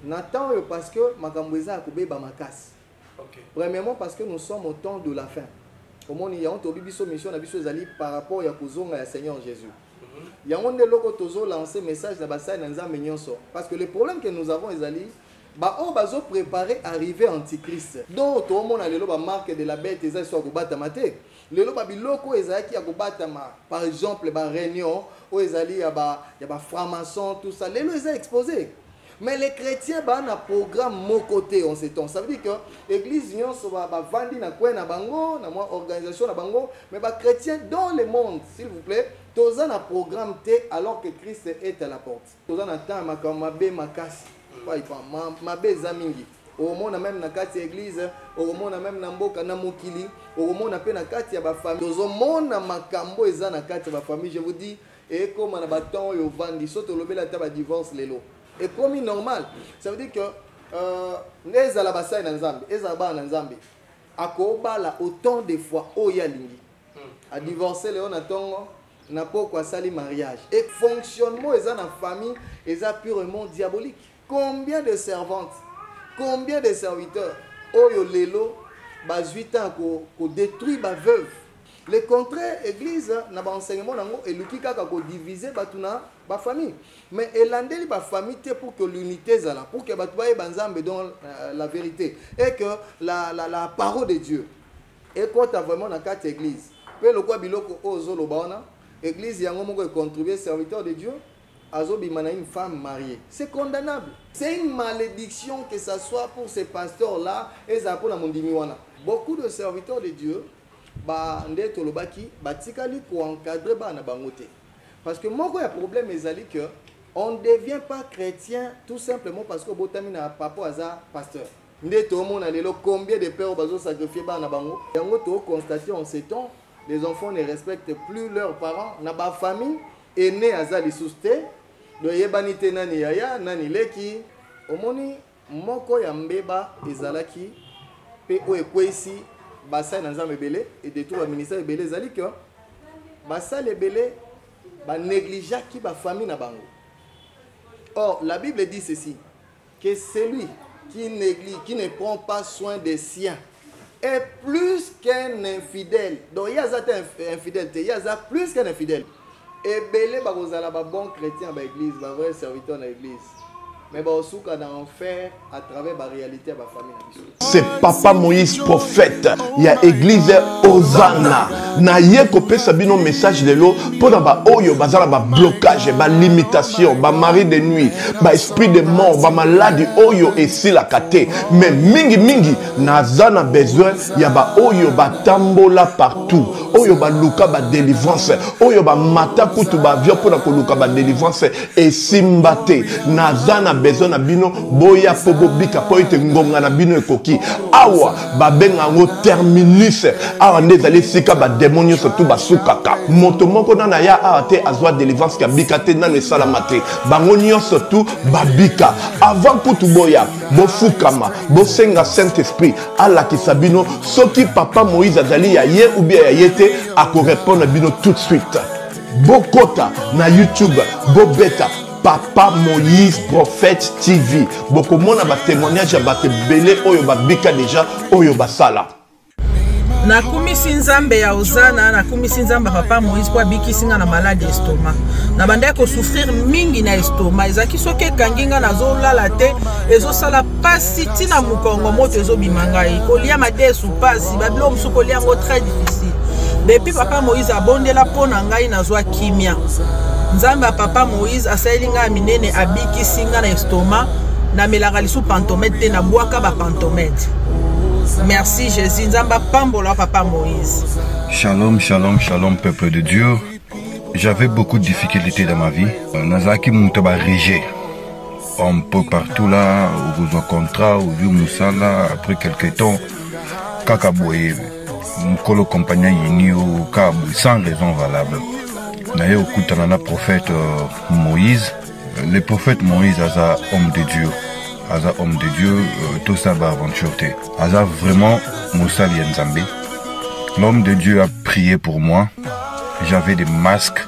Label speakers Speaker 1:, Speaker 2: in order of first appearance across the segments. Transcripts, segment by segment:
Speaker 1: Nathan parce que Makamboueza a coupé Bamakas. Premièrement parce que nous sommes au temps de la fin. Comme on y a une mission par rapport à Seigneur Jésus. Il y a un logo tozo lancé message de Bassaï Nanza Menyonso. Parce que le problème que nous avons, Ezali, on va préparer arriver Antichrist. Donc, tout le monde a le marque de la bête, ils sont maté. Le loba biloko ezaki ya kobatama. Par exemple, ba réunion, où ezali ya ba franc-maçon, tout ça. Les lois exposé. Mais les chrétiens ont un programme mon côté en ce temps. Ça veut dire que l'église va vendre na bango, na organisation na bango, mais les chrétiens dans le monde, s'il vous plaît, tous un programme T alors que Christ est à la porte. Tous un temps mabé makasi. Mabé zamingi. Au monde même na kati église, au monde même na mboka na mokili, au monde na pe na kati ya ba famille. Tous au monde na makambo eza na kati ya ba famille, je vous dis, et comme na baton yo vandi, soto lobela ta ba divorce lelo. Et comme normal, ça veut dire que Nezala Basai Nanzambi, Ezaba Nanzambi, Akobala autant de fois Oyalingi, a divorcé Léon Atongo, n'a pas quoi sali mariage. Et fonctionnement est dans la famille, est purement diabolique. Combien de servantes, combien de serviteurs, Oyo Lelo, bas 8 ans, qu'on détruit ma veuve. Le contraire, l'église, n'a pas enseignement, et le qui a divisé la famille. Mais elle a dit la famille pour que l'unité soit là, pour que les dans la vérité. Et que la parole de Dieu. Et quand tu as vraiment dans 4 églises, l'église, il y a un moment où contribuer serviteur de Dieu, une femme mariée. C'est condamnable. C'est une malédiction que ce soit pour ces pasteurs-là et ça pour la Mondimiwana. Beaucoup de serviteurs de Dieu, parce que moi, il y a un problème, que on ne devient pas chrétien tout simplement parce que Botami n'a pas pasteur. Combien de pères ont sacrifié Banabango? Et on a constaté en ces temps, les enfants ne respectent plus leurs parents. N'a pas famille aînée à Zali Souste, de Yebanite Nani Yaya, Nani Leki, Omoni, Moko Yambeba, Ezalaki, P.O. Ekwesi. Basa Nanzam Ebele et de tout le ministère Ebele Zali que Basa Ebele ba négliger qui ba famille na bango. Or la Bible dit ceci que celui qui néglige, qui ne prend pas soin des siens est plus qu'un infidèle. Donc il y a un infidèle, il y a plus qu'un infidèle. Ebele ba kozala ba bon chrétien ba église, ba vrai serviteur na église. Mais aussi dans enfer à travers la réalité de la famille.
Speaker 2: C'est Papa Moïse prophète. Il y a église Hosanna. Na ye kopé sabino message de l'eau pour ba oyo bazala ba blocage, ba limitation, ba mari de nuit, ba esprit de mort, ba maladie oyo et si la kate. Mais mingi nazana besoin il y a ba oyo ba tambola partout. Oyo ba luka ba délivrance, oyo ba mata kutu ba vio pour ko luka ba délivrance et simbate. Nazana besoin na bino boya pobobika po ite ngonga na bino ekoki awa babenga ngo terminus awa ndezali sika ba démonio surtout basukaka moto moko na ya ate azwa délivrance ka bikate na ne salamate bango nyonso surtout babika avant kutu boya bofukama bosenga Saint-Esprit ala kisabino soki Papa Moïse azali ya ye ou bien ya yete ako répondre bino tout de suite bokota na YouTube bobeta Papa Moïse prophète TV. Beaucoup de monde a témoignage à belé oyo babika déjà oyo basala.
Speaker 3: Na kumisi nzambe ya Hosanna na kumisi nzambe Papa Moïse kwa biki singa na maladie estomac. Na banda ko souffrir mingi na estomac. Ezaki soke kanginga na zolala te ezo sala pasi tina mukongo moto ezo bimanga ikolia mate supasi babilo musuko lia ngo très difficile. Depuis Papa Moïse abondela pona ngai na zwa kimia. Nzambe a Papa Moïse asalinga minene abiki singa na estomac na melaka lisu pantomètre na boaka ba pantomètre. Merci Jésus, Nzamba pambola Papa Moïse.
Speaker 4: Shalom, shalom, shalom peuple de Dieu. J'avais beaucoup de difficultés dans ma vie. Nazaki Moutaba Régé. Un peu partout là, au besoin contrat, au vieux Moussala, après quelques temps, Kakaboye, Mkolo compagnon Yinio, Kabou, sans raison valable. D'ailleurs, écoute, on a le prophète Moïse. Le prophète Moïse, Aza homme de Dieu. Aza homme de Dieu, tout ça va aventure. Aza vraiment Moussa Lienzambe. L'homme de Dieu a prié pour moi. J'avais des masques.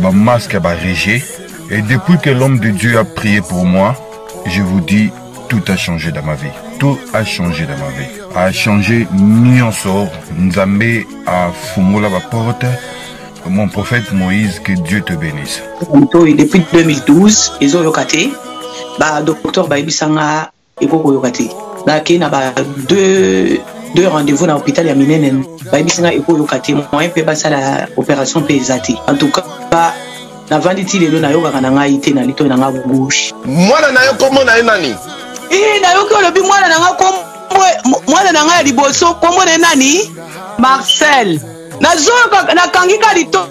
Speaker 4: Ma masque a régé. Et depuis que l'homme de Dieu a prié pour moi, je vous dis, tout a changé dans ma vie. Tout a changé dans ma vie. A changé nyonso. Nzambe a fumula la porte. Mon prophète Moïse, que Dieu te bénisse.
Speaker 5: Depuis 2012, ils ont yokaté. Docteur Baibisanga Eko yokaté. Il y a deux rendez-vous dans l'hôpital ya Minenen. Baibisanga Eko yokaté. Moi, je peux la opération pesate. En tout cas, na vanditi lelo na yoka kananga ite na lito na ngabouche.
Speaker 2: Mwana na yo komo na nani?
Speaker 5: Na yoka lobi mwana na ngako mwana na nga liboso komo na nani? Marcel. Nazoka na kangika lito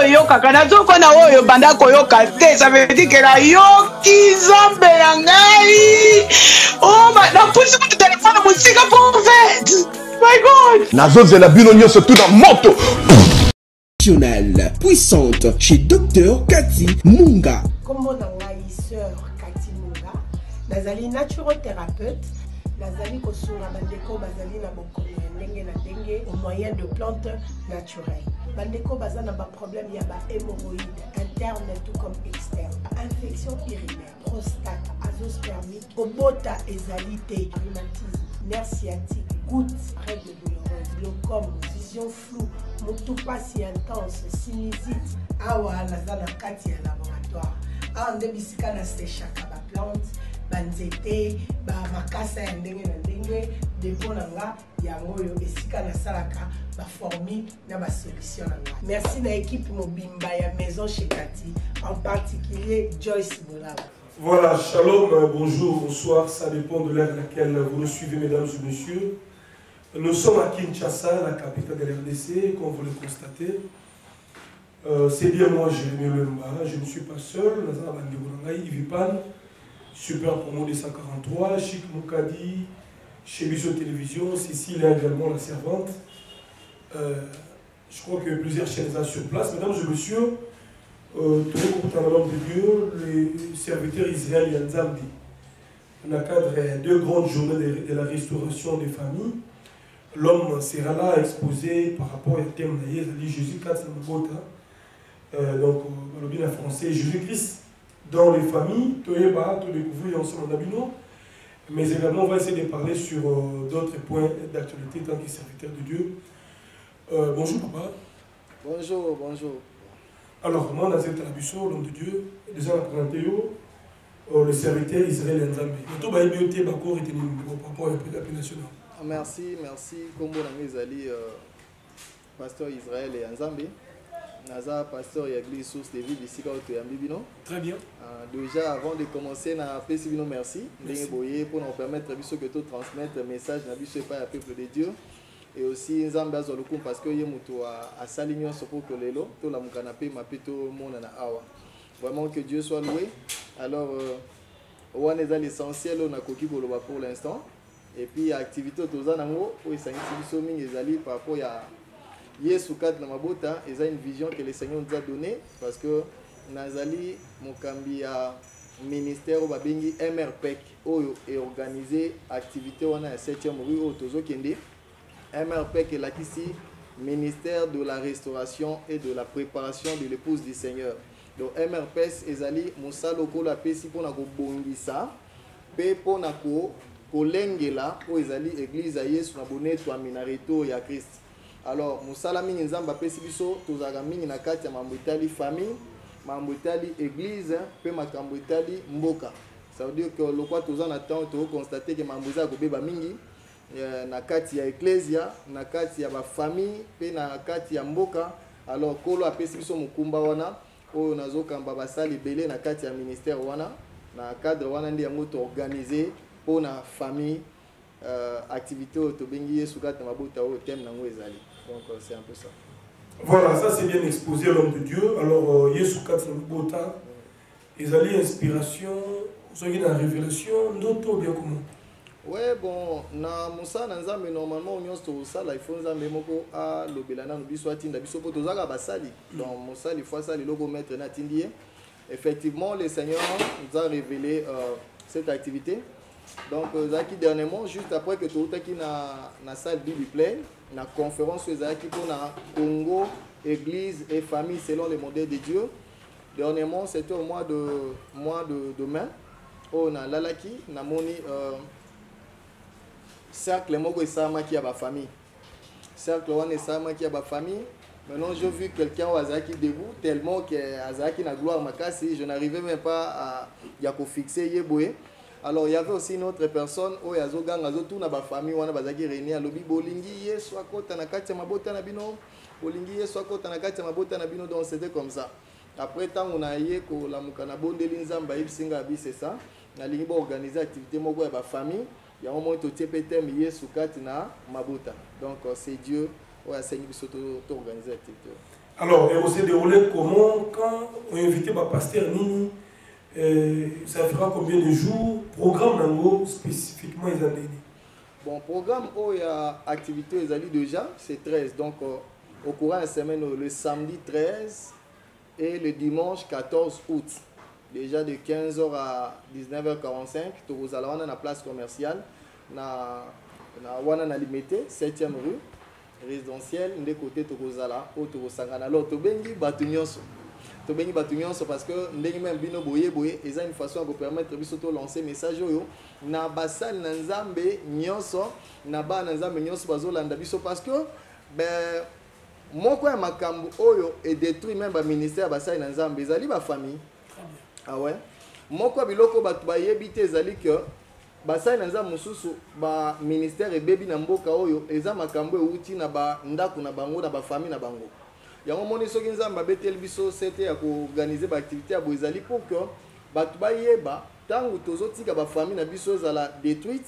Speaker 5: yo kaka nazoko na oyo banda koyoka te, ça veut dire que la yoki zombe na ngai. Oh na pusi ku téléphone musika prophète. My God.
Speaker 2: Nazozela bino nyonso tout dans moto.
Speaker 6: Puissante chez Dr Cathy Munga.
Speaker 7: Comme on a sœur Cathy Munga, nazali naturothérapeute, nazali kosunga bandeko bazali na bokono ndenge na ndenge au moyen de plantes naturelles. Bandeko bazana ba problème ya ba hémorroïdes interne tout comme externe, infection urinaire, prostate, azoospermie, obota ezalité, rhumatisme, nerf sciatique, gouttes, règles douloureuses, glaucome, vision floue, motupa si intense, sinusite, awa nazana kati ya laboratoire. Awa nde bisika na séchaka ba plante, banzete, ba makasa ya ndenge na ndenge, depo na nga yango yo esika na salaka ba formi na ba solution na nga. Merci na équipe mobimba ya maison chez Cathy, en particulier Joyce Boulala.
Speaker 8: Voilà, shalom, bonjour, bonsoir, ça dépend de l'heure à laquelle vous nous suivez, mesdames et messieurs. Nous sommes à Kinshasa, la capitale de l'RDC, comme vous le constatez. C'est bien moi, Jérémy Lemba, je ne suis pas seul, Nazar Bandebolanga, Ivipan, Super Promo des 143, Chic Moukadi, chez Biso Télévision, Cécile est également la servante. Je crois que plusieurs chaînes sur place. Mesdames et messieurs, tout le monde en l'homme de Dieu, les serviteurs israéliens Zambi, dans le cadre de deux grandes journées de la restauration des familles, l'homme sera là exposé par rapport au thème de Jésus 4 donc le bien français Jésus-Christ dans les familles, tout le découvrir ensemble d'Abino, mais également on va essayer de parler sur d'autres points d'actualité tant que serviteur de Dieu. Bonjour papa.
Speaker 1: Bonjour, bonjour.
Speaker 8: Alors, moi, dans cette tradition, l'homme de Dieu, déjà on a présenté le serviteur israélien Nzambe. Tout le monde est d'accord et par rapport à l'appel national.
Speaker 1: Merci, merci. Comme vous l'avez dit, pasteur Israël et Nzambe. Naza pasteur et église source de vie d'ici quand tu es en
Speaker 8: Très bien.
Speaker 1: Déjà, avant de commencer, na PCBino merci. Pour nous permettre que tout transmettre le message n'a pas le peuple de Dieu. Et aussi Nzambe azolukum parce que yemuto a salignon sopo kolelo to la mukanape mapito mona na awa. Vraiment que Dieu soit loué. Alors on est dans l'essentiel on a koki koloba pour l'instant et puis activité toza nango o esangisi biso mingi ezali par rapport ya Yesu kat na mabota eza une vision que le Seigneur nous a donnée parce que nazali mokambi ya ministère au babengi MRPEC oyo et organiser activité wana ya 7e rue au tozo kende. MRPEC est là ici, ministère de la restauration et de la préparation de l'épouse du Seigneur. Donc MRPEC ezali musaloko la pesi pona ko bongisa pe pona ko kolengela o ezali église ya Yesu na boneto ya minareto ya Christ. Alors musala mingi nzamba pesi biso tozaka mingi na kati ya mambo etali famille, mambo etali église pe makambo etali mboka. Ça veut dire que le quoi toza na temps to constater que mambo za ko beba mingi na kati ya ecclesia na kati ya ba famille pe na kati ya mboka. Alors kolo apesi biso mukumba wana oyo nazokamba basali belé na kati ya ministère wana na cadre wana ndi yango to organiser pour na famille activité to bengi Yesu kata mabota o thème nango ezali. Donc c'est un peu ça.
Speaker 8: Voilà, ça c'est bien exposé l'homme de Dieu. Alors Yesu kata mabota ezali inspiration, soki na révélation ndoto bien comment.
Speaker 1: Ouais, bon, na musa na nzambe normalement on nyonso sala il faut nzambe moko a lobela na biso atinda biso po tozaka basali. Donc musa il faut ça le logo mettre na tindie. Effectivement, le Seigneur nous a révélé cette activité. Donc zaki dernièrement juste après que totaki na salle Bible pleine, na conférence zaki pour na Congo église et famille selon les modèles de Dieu. Dernièrement, c'était au mois de mai. on a lalaki na moni cercle moko esamaki ya ba famille cercle wana esamaki ya ba famille. Maintenant j'ai vu quelqu'un au Azaki debout tellement que Azaki na gloire makasi, je n'arrivais même pas à yako fixer yeboé. Alors il y avait aussi une autre personne au yazoga ngazo tout na ba famille wana bazaki réunis à lobi bolingi yeso akota na kati ya mabota na bino bolingi yeso akota na kati ya mabota na bino, donc c'était comme ça. Après tant on a yé ko la mukana bondeli nzamba ibsinga bi c'est ça. Na lingi ba organiser activité moko ya ba famille, il y a un moment to tepete mi yeso kati na mabota. Donc c'est Dieu ouais c'est une sorte d'organiser l'activité.
Speaker 8: Alors et on s'est déroulé comment quand on a invité ma pasteur Nini, ça fera combien de jours? Programme nango spécifiquement ils ont donné.
Speaker 1: Bon programme où il y a activité ils allaient déjà c'est 13 donc au courant de la semaine le samedi 13 et le dimanche 14 août déjà de 15h à 19h45 tout allons dans la place commerciale na wana na limité 7e rue résidentielle de côté tokozala au tokosangana. Alors tobengi batu nyonso parce que ndenge même bino boye eza une façon de permettre biso to lancer message oyo na basal na nzambe nyonso na ba na nzambe nyonso bazolanda biso parce que ben moko ya makambo oyo et détruit même ba ministère basal na nzambe ezali ba famille. Ah ouais moko biloko batu bayebi te ezali que basali na nzambe mususu ba ministère ebebi na mboka oyo eza makambo euti na ba ndako na bango na ba famille na bango. Yango moni soki nzambe abeteli biso sete ya ko organiser ba activité ya boezali pour que batu bayeba tangu tozotika ba famille na biso ezala détruite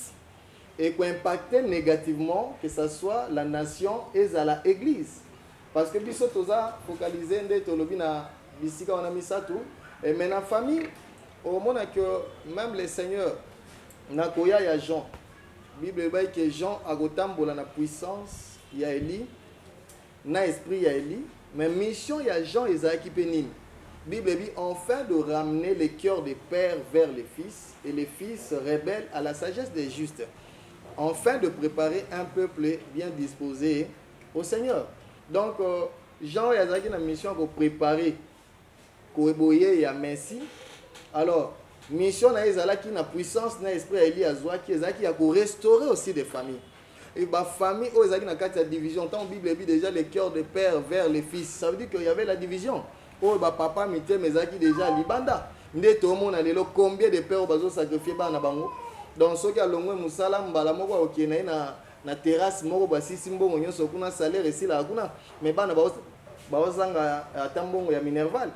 Speaker 1: et ko impacter négativement que ça soit la nation et la église parce que biso toza focaliser nde tolobi na bisika wana misatu et maintenant famille au monde que même les seigneurs nakoya ya Jean Bible dit que Jean a gotambola na puissance ya Eli na esprit ya Eli mais mission ya Jean ezaki penine. Bible dit enfin de ramener les cœurs des pères vers les fils et les fils rebelles à la sagesse des justes, afin de préparer un peuple bien disposé au Seigneur. Donc Jean ezaki na mission pour préparer ko eboye ya Messie. Alors mission na ezalaki na puissance na esprit Eli azwaki ezaki ya ko restaurer aussi des familles. Et ba famille o ezaki na kati ya division. Tant Bible dit déjà les cœurs de père vers les fils. Ça veut dire qu'il y avait la division. O ba papa mité mezaki déjà libanda. Nde to mona lelo combien de pères bazo sacrifier ba na bango. Donc soki alongwe musala mbala moko okena na terrasse moko basisi mbongo nyonso kuna salaire esila kuna mais bana bazanga atambongo ya minerval.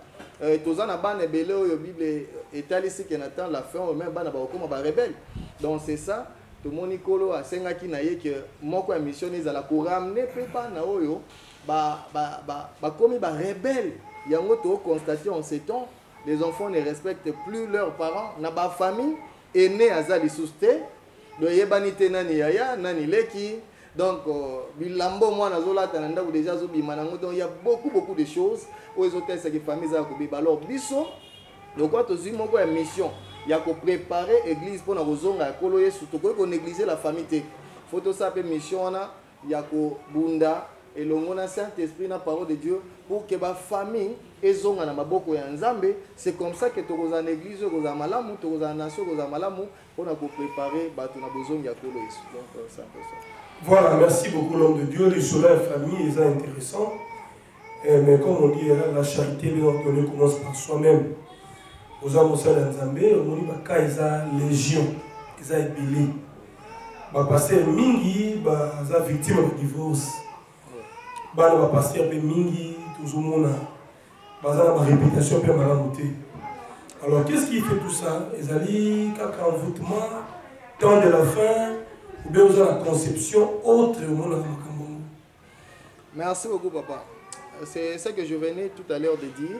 Speaker 1: Tozana bana belé oyo Bible etalisi que n'attend la fin ou même bana ba okoma ba rebelle. Donc c'est ça to monikolo asengaki na ye que moko ya mission ezala ko ramener pe bana oyo ba komi ba rebelle. Yango to constater en ces temps les enfants ne respectent plus leurs parents na ba famille aîné azali souste do yebani te nani yaya nani leki. Donc bilambo mwana zolata na ndako déjà zo bimanango. Donc il y a beaucoup de choses aux hôtels c'est que famille za ko biba. Alors biso donc quoi to zimo ko ya mission ya ko préparer église pour na kozonga kolo Yesu to ko négliger la famille te. Faut to ça pe mission na ya ko bunda et longo na Saint-Esprit na parole de Dieu pour que ba famille ezonga na maboko ya Nzambe. C'est comme ça que to ko za église ko za malamu to ko za nation ko za malamu pour na ko préparer ba to na bozonga ya kolo Yesu. Donc c'est un peu ça.
Speaker 8: Voilà, merci beaucoup l'homme de Dieu. Les choses en famille, c'est intéressant. Mais comme on dit, la charité, bien commence par soi-même. Aux hommes au sein d'un Zambé, on dit que ils ont légion, ils ont ébélé. Passer mingi, ils sont victimes de divorce. Ils sont passer un peu mingi, tout le monde a une réputation un peu malamotée. Alors qu'est-ce qui fait tout ça? Ils ont dit qu'un envoûtement, temps de la fin. Ou bien vous avez la conception autre au monde.
Speaker 1: Merci beaucoup papa. C'est ce que je venais tout à l'heure de dire.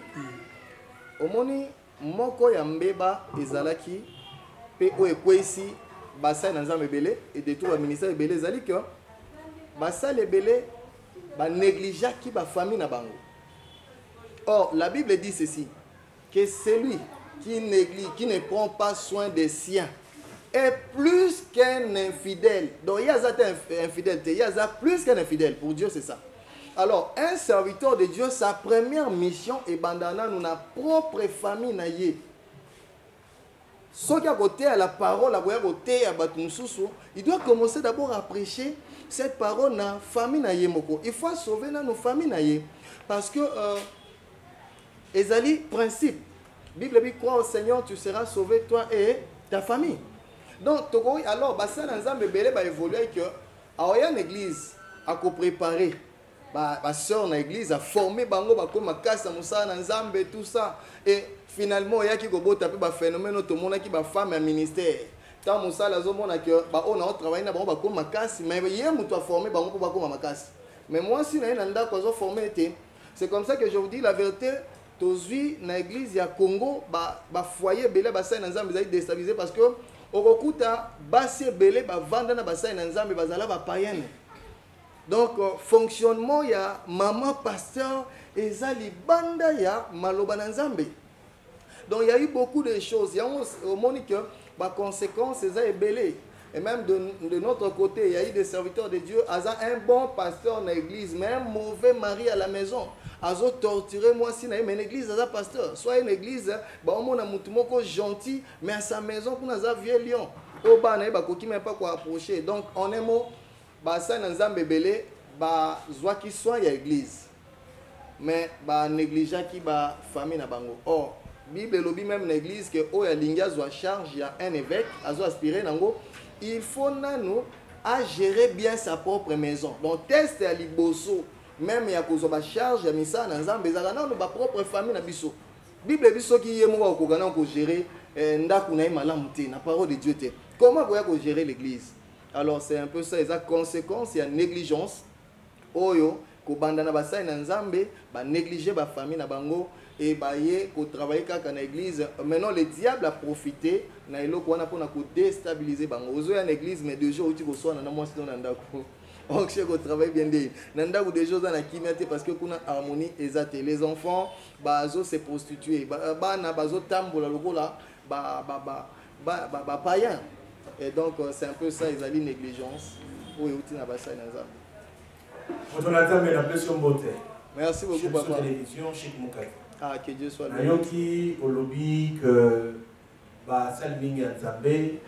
Speaker 1: Au moni moko ya mbeba ezalaki pe o ekwesi basa na nzambe belé et de tout le ministère belé ezali que basa le belé ba négligeaki ba famille na bango. Or la Bible dit ceci que celui qui néglige, qui ne prend pas soin des siens est plus qu'un infidèle. Donc il y a un infidèle, il y a plus qu'un infidèle. Pour Dieu, c'est ça. Alors, un serviteur de Dieu, sa première mission est bandana nous na propre famille na ye. ce qui a côté à la parole, à côté à Batumususu, il doit commencer d'abord à prêcher cette parole dans la famille na yemoko. Il faut sauver dans nos familles na ye. Parce que ezali principe. Bible dit crois au Seigneur, tu seras sauvé toi et ta famille. Donc alors ça dans Nzambe belé ba évoluer que a une église à préparer ba sœur na église à former bango ba comme makasa musa na Nzambe tout ça et finalement il y a qui kobota pe ba phénomène tout monde qui ba femme à ministère. Tant musa la zo mona que ba on a travaillé na bango ba comme makasi mais yé muto former bango pour ba comme makasi. Mais moi si na nda ko zo former té. C'est comme ça que je vous dis la vérité. Tozui na église ya Congo ba foyer belé ba sa na Nzambe za déstabiliser parce que okokuta basi belé ba vanda na ba sa na Nzambe bazala ba païenne. Donc fonctionnement ya maman pasteur ezali banda ya maloba na Nzambe. Donc il y a eu beaucoup de choses. Il y a au Monique ba conséquences ezali belé. Et même de notre côté, il y a eu des serviteurs de Dieu. Aza un bon pasteur dans l'église, mais un mauvais mari à la maison. Azo torturé moi si na une église aza pasteur. Soit une église, bah on a mutumoko gentil, mais à sa maison pour naza vieux lion. Au bas na ba koki même pas quoi approcher. Donc en un mot, bah ça na Nzambe belé, bah zwa qui soit y a église. Mais bah négliger qui ba famille na bango. Or Bible lobby même l'église que o ya linga zwa charge, il y a un évêque, azo aspirer nango. Il faut nous à gérer bien sa propre maison. Donc test à liboso même ya kozoba charge ya misa na Nzambe ezala na ba propre famille na biso. Bible biso ki yemo ko kokana ko gérer ndaku na malamu te na parole de Dieu te. Comment ko gérer l'église? Alors c'est un peu ça les conséquences, il y a négligence oyo ko banda na basai na Nzambe ba négliger ba famille na bango et ba ye ko travailler kaka na église. Maintenant le diable a profité na eloko wana pona ko déstabiliser bango. Ozo ya na église mais deux jours uti ko so na mwasi na ndako. Donc je travaille bien des nanda ou des choses dans la kimete parce que kuna harmonie ezate les enfants bazo se prostituer ba na bazo tambola lokola ba païen et donc c'est un peu ça ils allaient négligence ou uti na basa na Nzambe.
Speaker 8: On attend mais la pression beauté.
Speaker 1: Merci beaucoup papa.
Speaker 8: Télévision chez Moukai.
Speaker 1: Ah que Dieu soit
Speaker 8: loué. Nayoki au lobby que ba salmingi Nzambe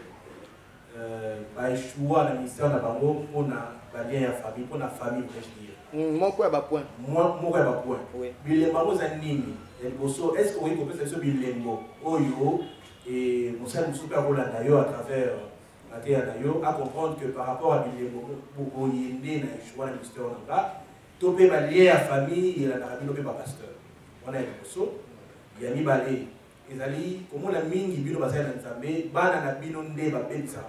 Speaker 8: ba échoua la mission na bango pour na lien ya famille pour la famille je dire
Speaker 1: mon quoi ba point
Speaker 8: moi ba point oui bilembo za nini elboso est-ce que vous pouvez faire bilembo oyo et mosala musuka rolanda yo à travers atea dayo à comprendre que par rapport à bilembo beaucoup yende na échoua la mission là to pe ba lien ya famille et la rabino pe ba pasteur on a elboso ya ni balé ezali comment la mingi bino basala na Nzambe bana na bino nde ba bebisa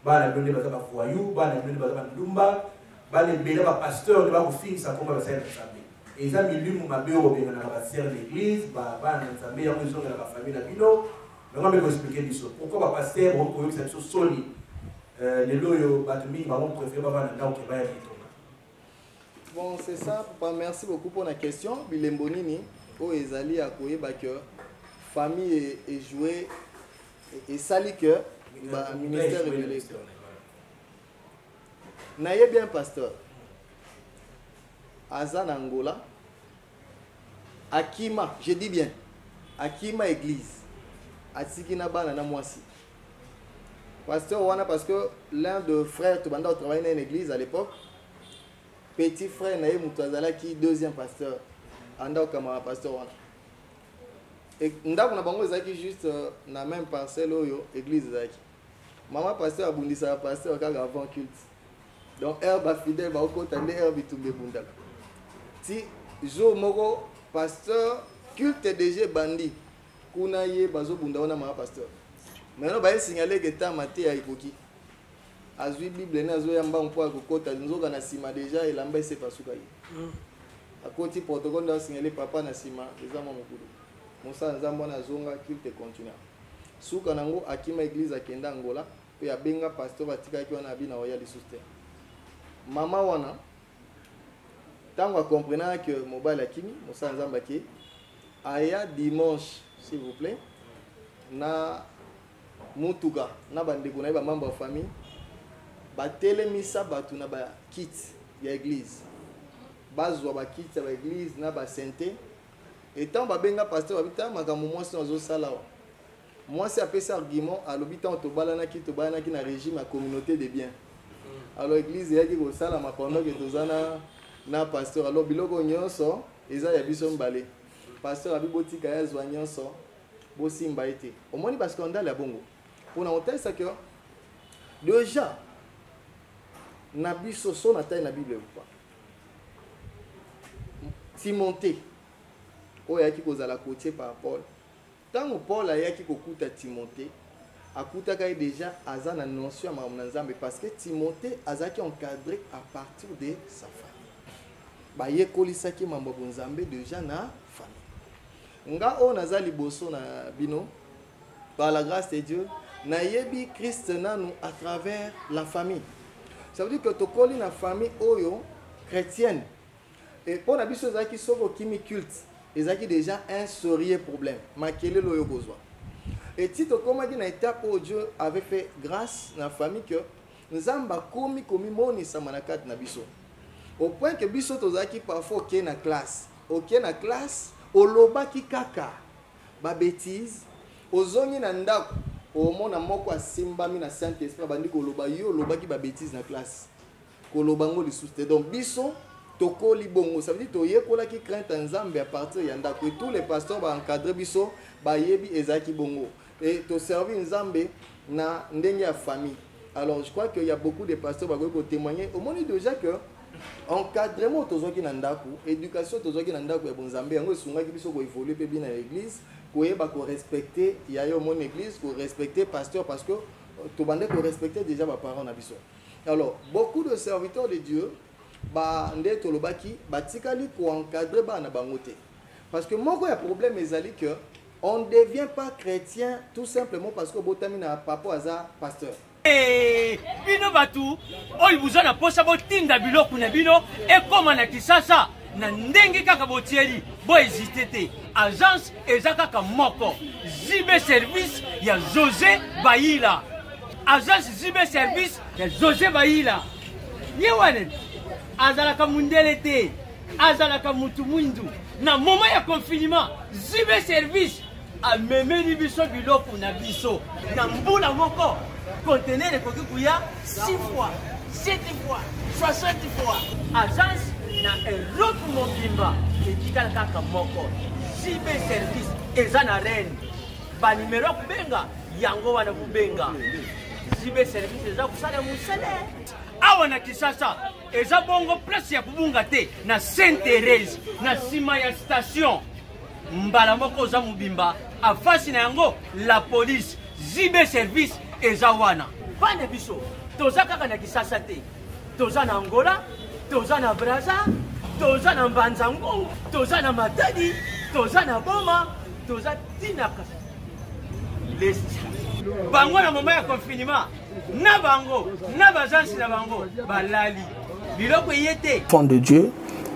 Speaker 8: bana bino baza ba voyou bana bino baza ba ndumba bana bela ba pasteur ba ko finisa comme ba sala Nzambe et ça milimu mabeo benga na ba sœur l'église bana Nzambe ya ko zonga na ba famille na bino mais on va me expliquer biso pourquoi ba pasteur on ko yoka biso soli les loyo batumi ba on préfère ba bana ndao ke ba ya bitonga.
Speaker 1: Bon c'est ça papa, merci beaucoup pour la question bilembo nini o ezali a koyeba que famille est joué et sali que ministère de l'élection. Naye bien pasteur. Azan Angola. Akima, je dis bien. Akima église. Atsikina bana na mwasi. Pasteur wana parce que l'un de frères Tobanda travaillait dans une église à l'époque. Petit frère naye mutazala qui deuxième pasteur. Anda kama pasteur wana. Et ndako na bango zaki juste na même parcelle oyo église zaki. Maman pasteur abundisa pasteur kaka avant culte. Donc herbe fidèle ba okotande herbe tumbe bundaka. Si jo moko pasteur culte DG bandi kuna ye bazo bunda wana maman pasteur. Maintenant ba signaler que ta maté ya ikoki. Azui Bible na zo yamba mpo akokota nzoka na sima déjà elamba ese pasuka yi. Akoti protocole na signaler papa na sima ezama mokulu. Mosa Nzambo na zonga culte continue. Suka nango akima église akenda Angola pe abenga pasteur batika ki wana bina oya lisuste. Mama wana tango comprendre que mobile akimi Mosa Nzamba ki aya dimanche s'il vous plaît na mutuka na bandeko na ba membre de famille ba telemisa batu na ba kit ya église bazwa ba kit ya ba église na ba santé. Et tant babenga pasteur babita makambo mwasi nazo sala moi c'est après cet argument à l'habitant tobalana qui na régime à communauté de biens. Alors l'église est qui ça ma pendant que tozana na pasteur alors biloko nyonso eza ya biso mbale. Pasteur abiboti kaya zwa nyonso bosi mbaite. Au moins parce qu'on a la bongo. Pour na hôtel ça que déjà na biso so na taille na Bible ou pas. Timothée oyaki kozala côté par Paul. Tant Paul ayaki kokuta Timothée, akutaka déjà aza na notion ya Nzambe parce que Timothée azaki encadré à partir de sa famille. Ba yekolisaki mambo Nzambe déjà na famille. Nga o naza liboso na bino par la grâce de Dieu, na yebi Christ nanu à travers la famille. Ça veut dire que tokoli na famille oyo chrétienne. Et pour la biso zaki soko kimi culte. Ils ont déjà un sérieux problème. Makele loyo besoin. Et Tito comme dit na étape où Dieu avait fait grâce dans la famille que nous avons komi moni samanakat na biso. Au point que biso tozaki parfois ok na classe. Ok na classe, oloba ki kaka. Ba bêtise, ozongi na ndako, au mona moko asimba mi na Saint-Esprit bandi ko loba yo loba ki ba bêtise na classe. Ko lobango li souste. Donc biso tokoli bongo, ça veut dire toye kola ki crainte Nzambe à partir yanda que tous les pasteurs ba encadrer biso ba yebi ezaki bongo et to servir Nzambe na ndenge ya famille. Alors je crois qu'il y a beaucoup de pasteurs ba ko témoigner au moins déjà que encadrement tozoki na ndako, éducation tozoki na ndako ya Nzambe yango sunga ki biso ko évoluer pe bien na l'église, ko yeba ko respecter ya yo mon église, ko respecter pasteur parce que to bande ko respecter déjà ba parents na biso. Alors beaucoup de serviteurs de Dieu ba nde tolobaki batikali ko encadrer ba na bangote parce que moko ya problème ezali que on ne devient pas chrétien tout simplement parce que botami na papa aza pasteur
Speaker 9: bino batu oyi buzana posa botinda biloko na bino ekoma na kisasa na ndenge kaka botieli bo hésiter te agence ezaka ka moko Zibe service ya José Bayila agence Zibe service ya José Bayila yewane azalaka mundele te azalaka mutu mwindu na moment ya confinement Zibe service amemeli biso biloko na biso na mbula moko conteneur ekoki kuya 6 fois 7 fois 60 fois agence na eloko mobimba etikala kaka moko Zibe service eza na reine ba numero kubenga yango wana kubenga Zibe service eza kusala musele awa na kisasa eza bongo place ya kubunga te na Sainte-Thérèse na sima ya station mbala moko za mubimba afasi na yango la police Zibe service eza wana bande biso toza kaka na kisasa te toza na Angola toza na Brazza toza na Mbanzango toza na Matadi toza na Boma toza tina les bango na moment ya confinement na bango na bazansi na bango balali biloko yete
Speaker 10: enfant de Dieu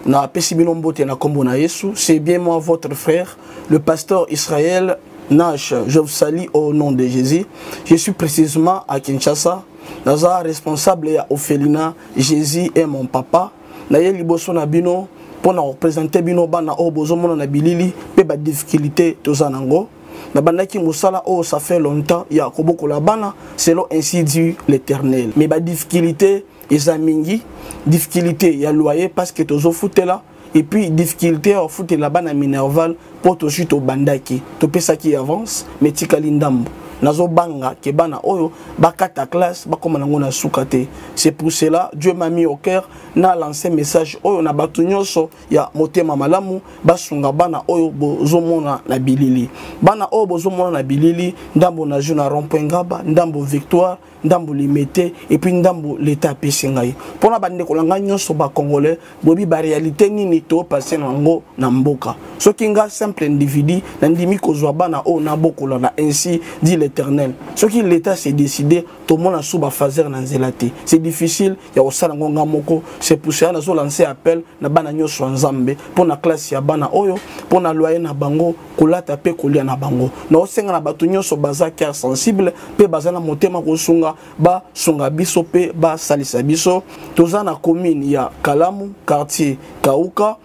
Speaker 10: na pesi bino mbote na kombo na Yesu. C'est bien moi votre frère le pasteur Israël Nash. Je vous salue au nom de Jésus. Je suis précisément à Kinshasa. Naza responsable ya Ophelina. Jésus est mon papa. Na ye liboso na bino pour na représenter bino bana o bozomona na bilili pe ba difficulté tozanango. Na bandaki musala oh ça fait longtemps ya koboko la bana selon ainsi dit l'Éternel. Mais ba difficulté ezamingi difficulté ya loyer parce que tozo foutela et puis difficulté au foot la bana minerval pour to chute au bandaki to pesa qui avance mais tikali ndambo nazo banga ke bana oyo bakata classe bakoma nango na sukate. C'est pour cela Dieu m'a mis au cœur na lancé message oyo na batu nyonso ya motema malamu basunga bana oyo bozomona na bilili bana oyo bozomona na bilili ndambo na juna rond-point Ngaba ndambo Victoire ndambo limité et puis ndambo l'état pesingai pona bande kolanga nyonso ba congolais bobi ba réalité nini to passer nango na mboka soki nga simple individu na ndimi kozwa bana o na bokola na ainsi dit l'Éternel soki l'état s'est décidé to mona suba fazer na nzelate c'est difficile ya osala ngonga moko. C'est pour ça na zo lancer appel na bana nyonso nzambe pona classe ya bana oyo pona loyer na bango kolata pe kolia na bango na osenga na batu nyonso baza cœur sensible pe baza na motema kosunga ba sunga biso pe ba salisa biso toza na commune ya Kalamu quartier Kauka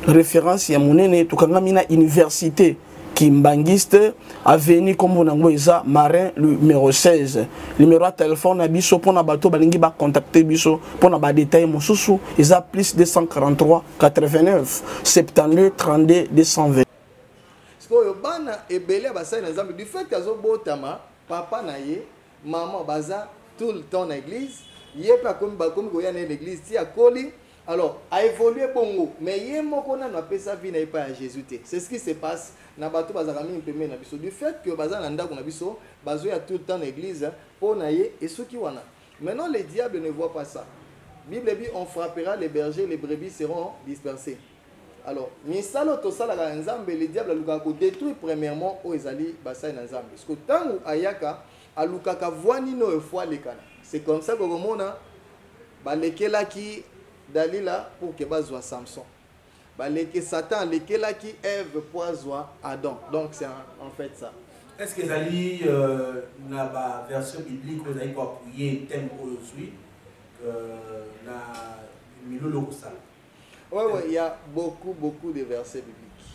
Speaker 10: référence ya monene tokanga mina université Kimbangiste, avenue comme on a Marin, le numéro 16. Numéro de téléphone, biso pour na bateau, balingi ba contacter biso pour na ba détail mon sous, ils a plus 243 89 72 32 220.
Speaker 1: Bana ebele basai na Nzambe du fait kazo botama papa na ye maman baza tout le temps na église yé pa comme ba comme goya na l'église ti akoli alors a évolué bongo mais yé moko na na pesa vie na pas à Jésus té c'est ce qui se passe na bato bazaka mi mpeme na biso du fait que baza na ndako na biso bazo ya tout le temps na église pour na ye et ceux qui wana maintenant les diables ne voient pas ça. Bible dit on frappera les bergers, les brebis seront dispersés. Alors, misalo to sala ka Nzambe le diable aluka ko détruire premièrement o ezali basai na Nzambe. Parce que tangu ayaka aluka ka voani no efwa lekana. C'est comme ça que komona balekela ki Dalila pour que bazwa Samson. Baleke Satan lekela ki Ève pour azwa Adam. Donc c'est en fait ça.
Speaker 11: Est-ce que ezali na ba version biblique vous avez quoi prier thème aujourd'hui na milolo ko sala?
Speaker 1: Oui, il y a beaucoup de versets bibliques.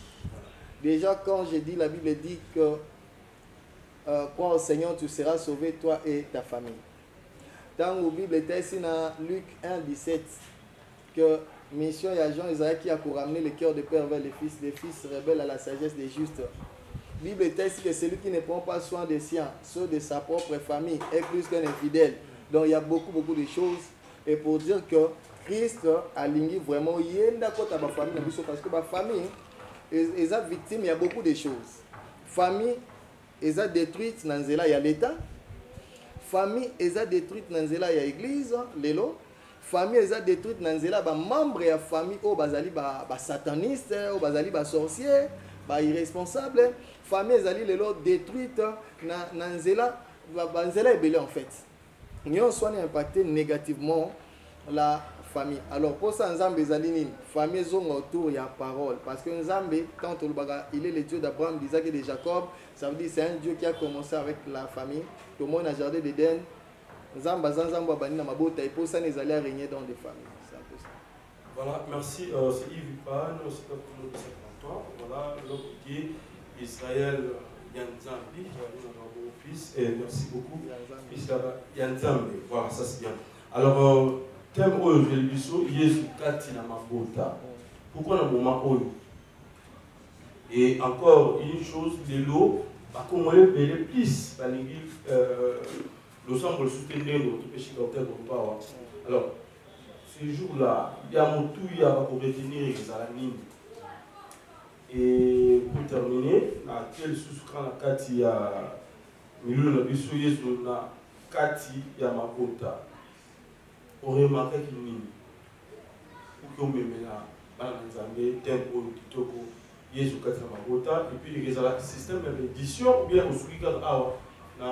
Speaker 1: Déjà, quand je dis, la Bible dit que crois au Seigneur, tu seras sauvé, toi et ta famille. Dans la Bible, était ici dans Luc 1, 17, que mission et agent Isaïe qui a pour ramener le cœur de père vers les fils rebelles à la sagesse des justes. La Bible était ici que celui qui ne prend pas soin des siens, ceux de sa propre famille, est plus qu'un infidèle. Donc, il y a beaucoup de choses. Et pour dire que Christ a ligné vraiment yenda kota ba famille parce que ba famille ils sont victimes, il y a beaucoup de choses. Famille ils sont détruite dans nzela ya l'état. Famille ils sont détruite dans nzela ya église lelo. Famille ils sont détruite dans nzela ba membre ya famille o bazali ba sataniste, o bazali ba sorcier, ba irresponsable. Famille ils ali lelo détruite dans nzela ba nzela ebele en fait. Nous sommes impactés négativement la famille. Alors pour ça, Nzambe Zalini, famille zone autour, il y a parole. Parce que Nzambe, quand il est le Dieu d'Abraham, d'Isaac et de Jacob, ça veut dire c'est un Dieu qui a commencé avec la famille. Tout le monde a jardin d'Éden. Nzamba Zanzamba Banina Mabota, et pour ça, nous allons régner dans des familles. C'est un peu ça.
Speaker 8: Voilà, merci. C'est Yves Pan, c'est le nom de 53. Voilà, l'homme qui est Israël Yanzambi, fils, et merci beaucoup. Yanzambi, voilà, ça c'est bien. Alors, thème aujourd'hui, Yesu kati na mabota. Pourquoi dans le moment où? Et encore une chose, l'élo, par contre, on est plus, nous sommes le soutenir notre péché docteur de power. Alors, ce jour-là, il y a mon tout, il y a pour retenir les alanines. Et pour terminer, à quel souscrit la kati ya milieu na biso Yesu na kati ya mabota. On remarque qu'il n'y a pour que on tempo kitoko Yesu kati ya mabota et puis les système d'édition ou bien au soukika na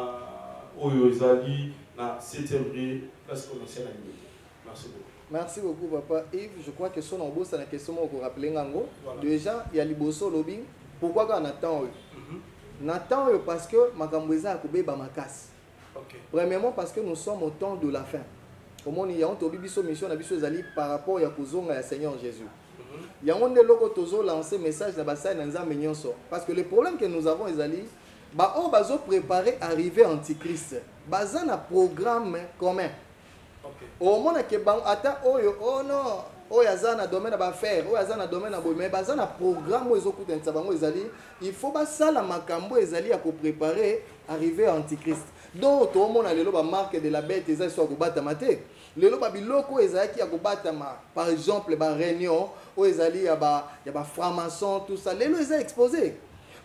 Speaker 8: oyo ezali na 7e place commerciale. Merci beaucoup.
Speaker 1: Merci beaucoup, papa Yves. Je crois que son embosse, c'est la question qu'on rappelle. Déjà, il y a Liboso Lobby. Pourquoi on attend? On attend parce que Makambouza a coupé Bamakas. Premièrement, parce que nous sommes au temps de la fin. Au moment où il y a une mission par rapport à Seigneur Jésus. Il y a un logo tozo lancé message dans Basai Nanza Menyonso. Parce que le problème que nous avons, Ezali, on va préparer arriver Antichrist. Bazan a programme commun. Au moment où ata oyo oh non oyo azana domaine ba faire oyo azana domaine na boy mais bazana programme oyo zokuta ntabango ezali il faut ba sala makambo ezali ya ko préparer arriver à Antichrist. Donc tout le monde a lelo ba marque de la bête ezali so ko bata mate lelo ba biloko ezali ya ko bata ma par exemple ba réunion oyo ezali ya ba franc-maçon tout ça lelo ezali exposé.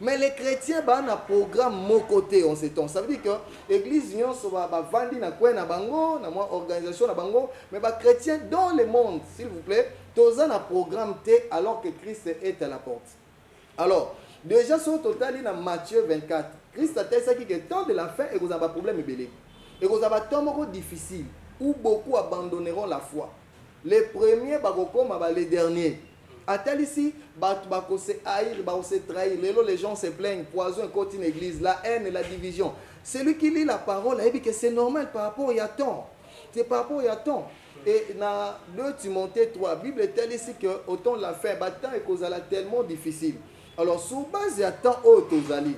Speaker 1: Mais les chrétiens ont un programme mon côté en ce temps. Ça veut dire que l'église va vendre na bango, na organisation na bango, mais les chrétiens dans le monde, s'il vous plaît, tous un programme T alors que Christ est à la porte. Alors, déjà sur le total dans Matthieu 24, Christ a dit que tant de la fin et vous avez un problème belé. Et vous avez un temps difficile où beaucoup abandonneront la foi. Les premiers comme les derniers. Attel ici, se haïr, se trahir. Les gens se plaignent, poison contre une église, la haine et la division. Celui qui lit la parole, il dit que c'est normal par rapport à temps. C'est par rapport à temps. Et dans 2 Timothée 3, la Bible est telle ici que autant la fin, temps est tellement difficile. Alors, sur base à temps au Tozali,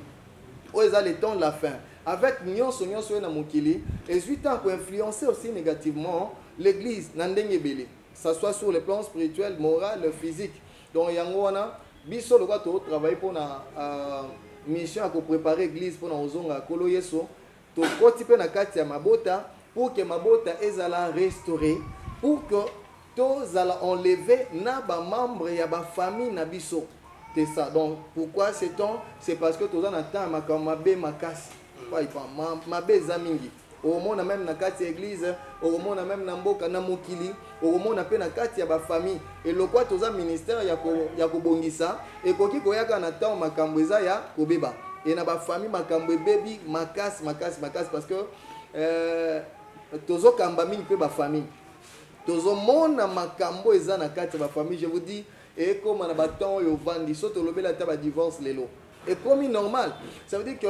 Speaker 1: où est le temps de la fin, avec nyonso na mokili, et 8 ans pour influencer aussi négativement l'église Nandenge Bele, que ce soit sur le plan spirituel, moral, physique. Donc, Yangwana, biso le quoi travailler pour la mission pour préparer l'église pour la ozonga kolo yeso, to kotipe na kati ya mabota pour que mabota ezala restauré, pour que tous allons enlever na ba membre ya ba famille na biso. C'est ça. Donc pourquoi c'est temps? C'est parce que tous en attend makamabé makasi. Quoi il pas mabé zamingi. Au monde même na kati église, au monde même na mboka na mokili, au monde na pe na kati ya ba famille. Et le quoi tous en ministère ya ko bongisa et koki koyaka na temps makambweza ya kobeba. Et na ba famille makambwe baby makasi parce que tozo kamba mingi pe ba famille. Tozo mona makambo eza na kati ba famille, je vous dis, et comme on a bâton yo vandi soto lobe la taba divorce lelo. Et comme normal, ça veut dire que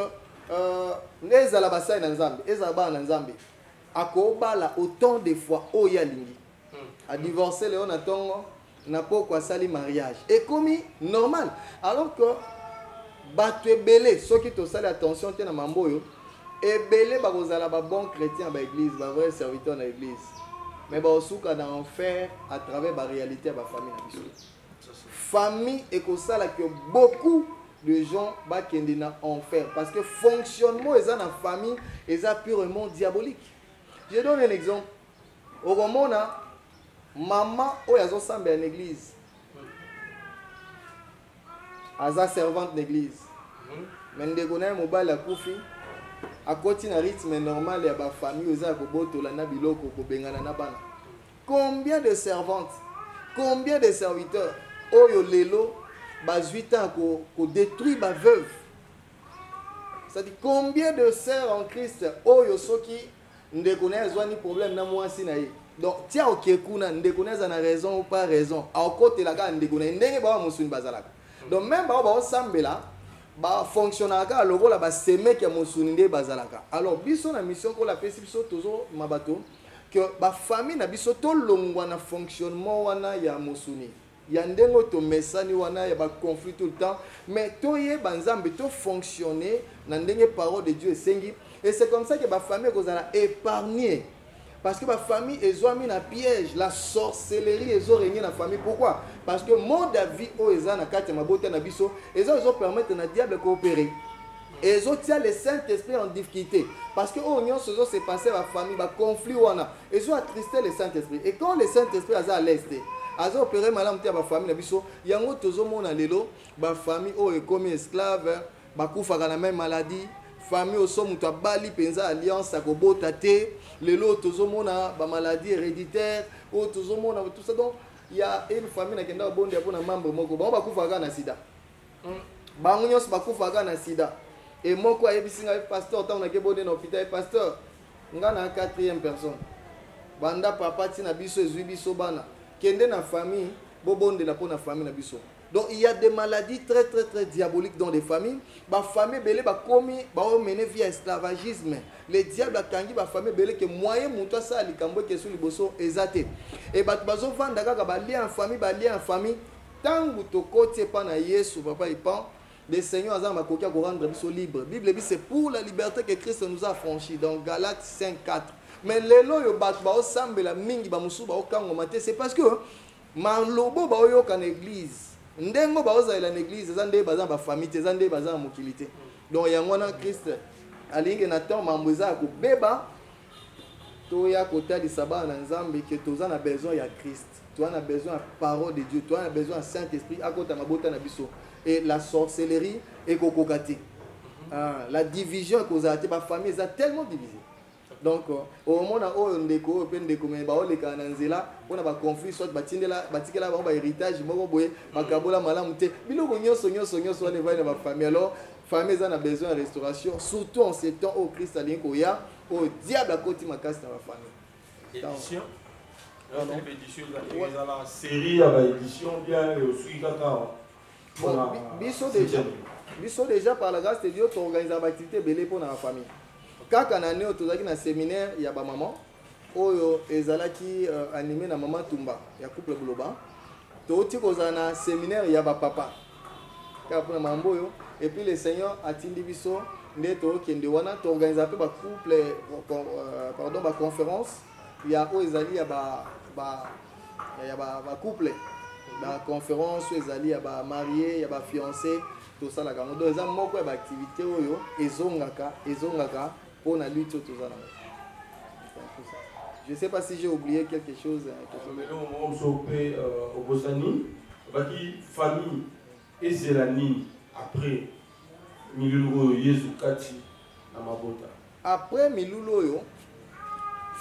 Speaker 1: les alabasa na nzambe, ezaba na nzambe. Akobala autant de fois oya lingi. A divorcer leo na tongo na poko sali mariage. Et comme normal, alors que batu ebele soki to sali attention te na mamboyo, ebele ba kozala ba bon chrétien ba église, ba vrai serviteur na église. Mais bah aussi qu'on a en fait à travers la réalité de la famille. Famille et comme ça que beaucoup de gens qui en enfer parce que fonctionnement est dans la famille est purement diabolique. Je donne un exemple. Au moment où maman ou yazo sambe en église, aza servante d'église, mais ndekona mobile la koufi. À côté d'un rythme normal, il y a des familles qui ont combien de servantes, combien de serviteurs, Oyo Lelo, 8 ans, qui détruit ma veuve. C'est-à-dire combien de sœurs en Christ, Oyo Soki, ne connaissent pas ni problème, na moi si naïe. Donc, tiens, ok, kuna, ne connaissent pas raison ou pas raison. À côté la gare, ne connaissent pas moussouni bazalaka. Donc, même si on s'en là, ba fonctionnaka logo la ba seme ke mosuninde bazalaka. Alors biso na mission ko la pesi biso tozo mabato que ba famille na biso to longwa na fonctionnement wana ya mosuni. Ya ndengo to mesani wana ya ba conflit tout le temps mais to ye banzambe to fonctionner na ndenge parole de Dieu esengi et c'est comme ça que ba famille kozala épargner. Parce que ma famille est mis dans piège, la sorcellerie est régnée dans la famille. Pourquoi? Parce que mon David, ils ont carte ma beauté na biso, ils ont permettre na diable coopérer. Et ils ont le Saint-Esprit en difficulté. Parce que on se s'est passé la famille, le conflit ils ont attristé le Saint-Esprit. Et quand le Saint-Esprit a à l'est, ils ont opéré malam tia ba famille na biso, yango tozo mona lelo, ba famille o est comme esclave, ba kufa na même maladie. Famille au somme tu bali penza alliance à kobota te les lots tozomona ba maladie héréditaire ou tozomona tout ça. Donc il y a une famille na kenda bonde pour na membre moko ba kufa na sida ba nyos ba kufa na sida et moko ayebisinga pasteur tant na ke bonde na hôpital pasteur nga na 4e personne banda papa tina biso ezui biso bana kende na famille bo bonde la pour na famille na biso. Donc il y a des maladies très diaboliques dans les familles. Ma famille belé ba komi ba mené via esclavagisme. Les diables a tangi ba famille belé que moyen muto ça likambo ke sous liboso ezate. Et ba bazo vanda kaka ba lien en famille tangu to kote pa na Yesu papa il pan le Seigneur azama makoki ko rendre biso libre. Bible dit c'est pour la liberté que Christ nous a franchi dans Galates 5:4. Mais lelo yo ba osambela mingi ba musu ba okango mate c'est parce que malobo ba oyo kan église ndengo baoza ila l'église zande baza ba famille zande baza mokilité. Donc yangwana Christ alinge na temps mamboza ko beba to ya kota di saba na nzambe que toza na besoin ya Christ. Tu as besoin de la parole de Dieu, tu as besoin du Saint-Esprit à côté de mabota na biso et la sorcellerie et kokokati. La division causée par famille est tellement divisée. Donc au moment où on déco open déco mais ba ole kana nzela on a ba conflit soit batindela batikela ba héritage moko boye makabola malamu te biloko nyonso on va na ba famille. Alors famille a besoin de restauration surtout en ces temps où Christ a linko ya au diable à côté makasi na ba famille.
Speaker 11: Édition édition la série à la édition bien et aussi kaka
Speaker 1: biso déjà par la grâce de Dieu tu organiser l'activité belé pour la famille. Kaka na neo tozaki na séminaire ya ba maman oyo ezalaki animé na maman Tumba ya couple Bloba toti kozana na séminaire ya ba papa Kapuna mamboyo. Et puis le Seigneur a tindi biso neto kende wana to organiser peu ba couple pardon ba conférence. Il y a Oezali ya ba couple. La conférence Oezali ya ba marié, ya ba fiancé, tout ça la gamme. Donc ça moko ba activité oyo ezongaka pour la lutte tout ça. Je ne sais pas si j'ai oublié quelque chose.
Speaker 8: Mais là, on s'est au Bosani, famille et Zélani après Milulo Yesu Kati Namabota.
Speaker 1: Après Milulo,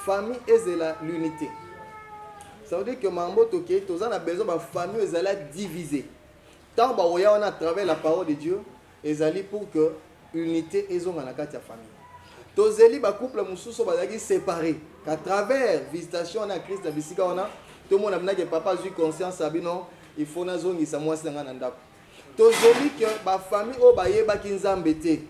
Speaker 1: famille et l'unité. Ça veut dire que Mambo Toké, tous on a besoin de famille et divisée. Tant qu'on a à travers la parole de Dieu, et pour que l'unité et la famille. Tozeli ba couple mususu bazaki séparé qu'à travers visitation na Christ na bisika ona tout le monde a que papa a eu conscience abino il faut na zongi sa mwasi nga na ndako tozeli que ba famille o ba yeba kinzambe te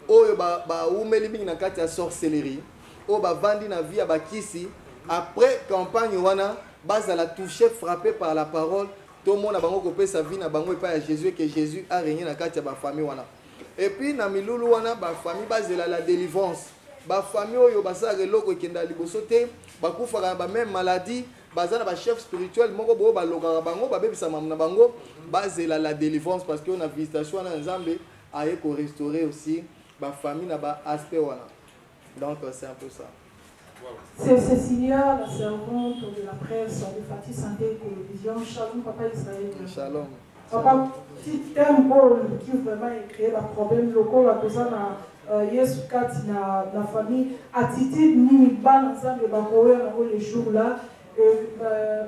Speaker 1: oyo ba umeli bingi na kati ya sorcellerie o ba vandi na vie ba kisi après campagne wana bazala touché frappé par la parole tout le monde a bango kopé sa vie na bango et pas à Jésus que Jésus a régné na kati ya ba famille wana et puis na milulu wana ba famille bazela la délivrance. Ba famille oyo basala reloko ekenda liboso te bakufaka ba même maladie bazana ba chef spirituel moko bo baloka bango babebisa na bango bazela la délivrance parce que on a visitation na Nzambe aye ko restaurer aussi ba famille na ba aspect wana. Donc c'est un peu ça.
Speaker 12: C'est Cécilia, la servante de la presse de Fatih Santé Télévision. Shalom Papa Israël.
Speaker 1: Shalom.
Speaker 12: Papa, petit thème qui vraiment créé le problème local à cause Yesu kati na famille attitude ni ban ensemble bakoya les jours là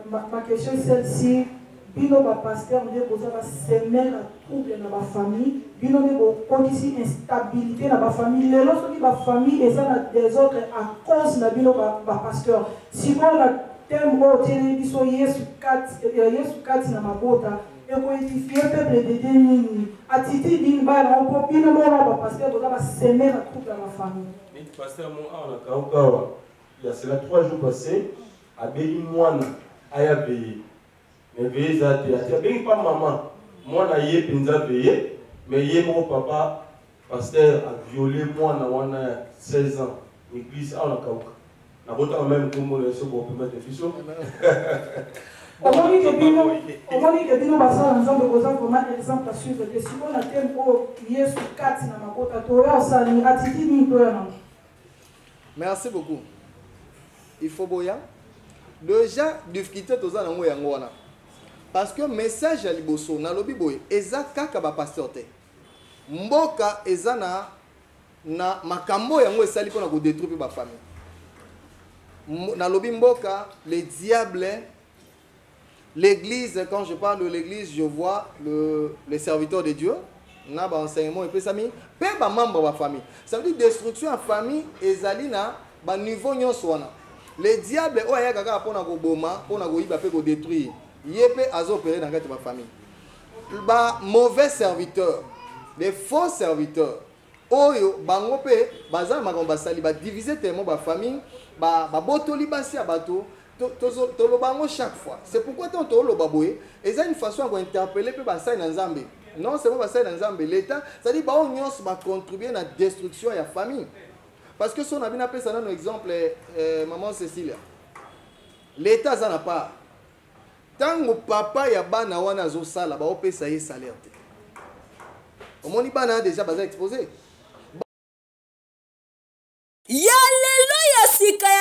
Speaker 12: ma question est celle-ci bino ba pasteur de boza ba semaine trouble na ba famille bino ne bo condition instabilité na ba famille les autres qui ba famille et ça na des autres à cause na bino ba pasteur si on a thème au télé biso Yesu kati na mabota et pour édifier le peuple de Dieu, attitude d'une balle, on peut bien le pasteur, on va s'aimer la troupe dans la famille.
Speaker 8: Le pasteur, il y a cela 3 jours passés, à Béli-Moine, à Yabéi. Mais veillez à terre. Il n'y a pas maman. Moi, je suis payé, mais il y a mon papa, pasteur, a violé moi, à 16 ans. L'église, à la Kauka. Je vais même comme le second pour mettre les fils.
Speaker 12: Comment dit que Bino Bassa ensemble aux enfants vraiment exemple à suivre que si on a tel mot Yesu kati na makota toya ça ni attitude ni toi.
Speaker 1: Merci beaucoup. Il faut boya. Déjà difficulté toza na ngo yango wana. Parce que message ya liboso na lobi boye eza kaka ba pasteur te. Mboka eza na makambo yango esali pona ko détruire ba famille. Na lobi mboka les diables. L'église, quand je parle de l'église, je vois les serviteurs de Dieu, na ba enseignement et puis ça mi, pe ba membre ba famille. Ça veut dire destruction en famille et zalina ba niveau nyonso wana. Les diables o ya kaka pona ko boma, pona ko iba pe ko détruire. Yepé azo opérer dans cette famille. Ba mauvais serviteurs, des faux serviteurs. Oyo bango pe bazana makomba sali ba diviser tellement ba famille, ba botoli basi ya bato. Chaque fois. C'est pourquoi tu as et ça une façon d'interpeller les Nzambe. Non, c'est pas ça Nzambe. L'État, ça dit que va contribuer à la destruction de la famille. Parce que si on a bien appelé ça dans l'exemple, maman Cécilia, l'État ça n'a pas. Tant que papa ya bana wana zo sala, ba opé ça y salaire. Au moins bana déjà basé exposé.
Speaker 13: Ya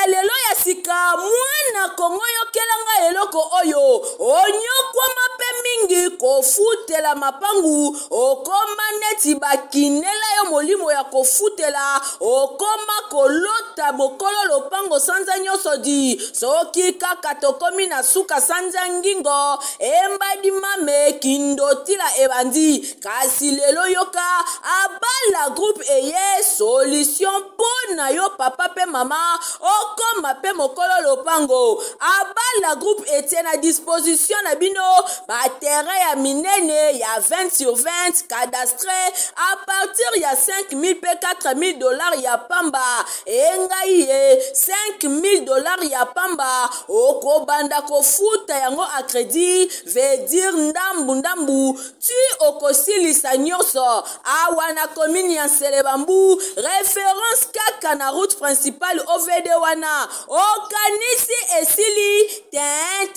Speaker 13: lelo ya sika mwana kongo yokelanga eloko oyo onyokwama pe mingi kofutela mapangu okoma neti bakinela yo molimo ya kofutela okoma kolota bokolo lopango sanza nyonso di soki kaka tokomi na suka sanza ngingo embadi mame kindotila ebandi kasi lelo yoka abala groupe eye solution pona yo papa pe mama okoma pe mokolo lopango abala Abala Group était à disposition na bino terrain ya minene ya 20 sur 20 cadastré à partir ya 5 000 pe 4 000 $ ya pamba engai 5 000 $ ya pamba okobanda kofuta yango a crédit veut dire ndambu tu okosilisa nyonso awa na commune ya Selebambu référence kaka na route principale OVD wana okanisi esili ten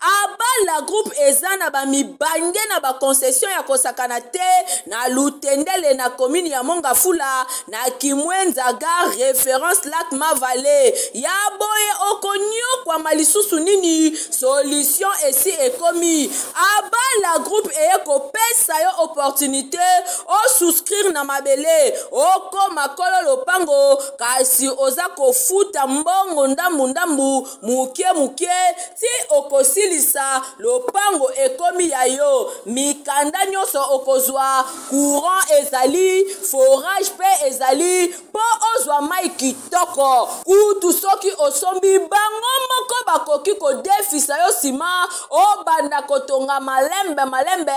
Speaker 13: Abala Group eza na ba mibange na ba concession ya kosakana te na Lutendele na commune ya Mongafula na Kimwenza gare référence Lac Mavale ya boye okonyo kwa malisusu nini solution esi ekomi Abala Group eko pesa yo opportunité o souscrire na mabele oko makolo lopango kasi oza kofuta mbongo ndambu mukie ti okosilisa lopango ekomi ya yo mikanda nyonso okozwa courant ezali forage pe ezali po ozwa mai kitoko kutu soki osombi bango moko bakoki kodefisa yo sima obanda kotonga malembe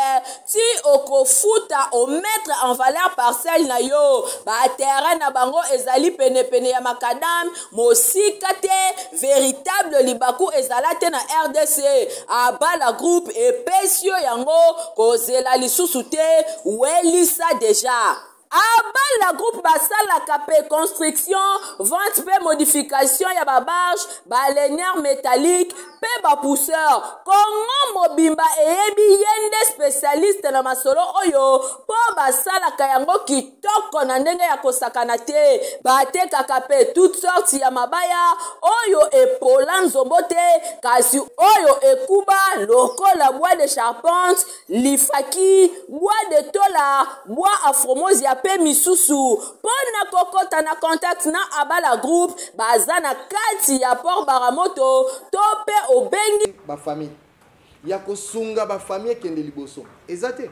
Speaker 13: ti okofuta o mettre en valeur parcelle na yo ba terrain na bango ezali pene ya makadam mosika te véritable libaku ezala te na RDC Abala Group epesio yango kozela lisusu te welisa deja Abala Group basalaka pe construction vente pe modification ya ba barge baleinière métallique pe ba pousseur Kongo mobimba eyebi yende spécialiste na masolo oyo po basalaka yango kitoko na ndenge ya kosakana te batekaka pe toutes sortes ya mabaya oyo epola nzombo te kasi oyo ekuba lokola bois de charpente lifaki bois de tola bois afromose ya pe misusu pona kokota na contact na Abala Group baza na kati ya Port Baramoto to pe obengi
Speaker 1: ba famille ya kosunga ba famille kende liboso ezate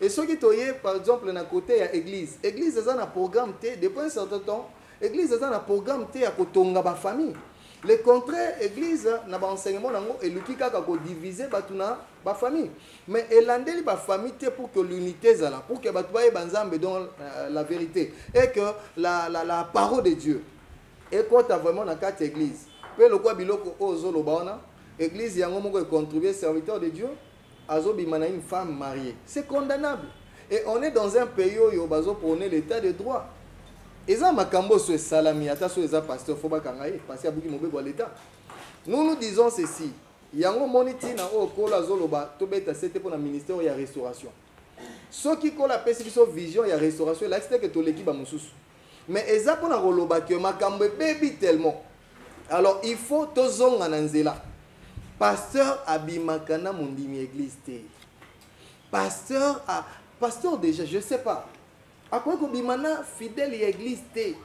Speaker 1: et ce qui toye par exemple na côté ya église eza na programme te depuis un certain temps église eza na programme te ya kotonga ba famille le contraire église na ba enseignement nango eluki kaka ko diviser batuna ba famille mais elandeli ba famille te pour que l'unité zala pour que batu baye banzambe dans la vérité et que la parole de Dieu et quand vraiment na carte église pe lokwa biloko ozolo baona église yango moko contribuer serviteur de Dieu azobima na une femme mariée c'est condamnable et on est dans un pays où bazo prôner l'état de droit. Eza makambo so salami ata so eza pasteur faut bakanga ye parce que abuki mobeko l'état. Nous disons ceci. Yango moniti na o kola zoloba to beta c'était pour le ministère ya restauration. Ce qui kola pesi biso vision ya restauration là c'était que to l'équipe ba mususu. Mais eza pour na roloba que makambo baby tellement. Alors il faut tozonga na nzela. Pasteur abimakana mondimi église te. Pasteur déjà je sais pas. Après que bimana fidèle à l'église te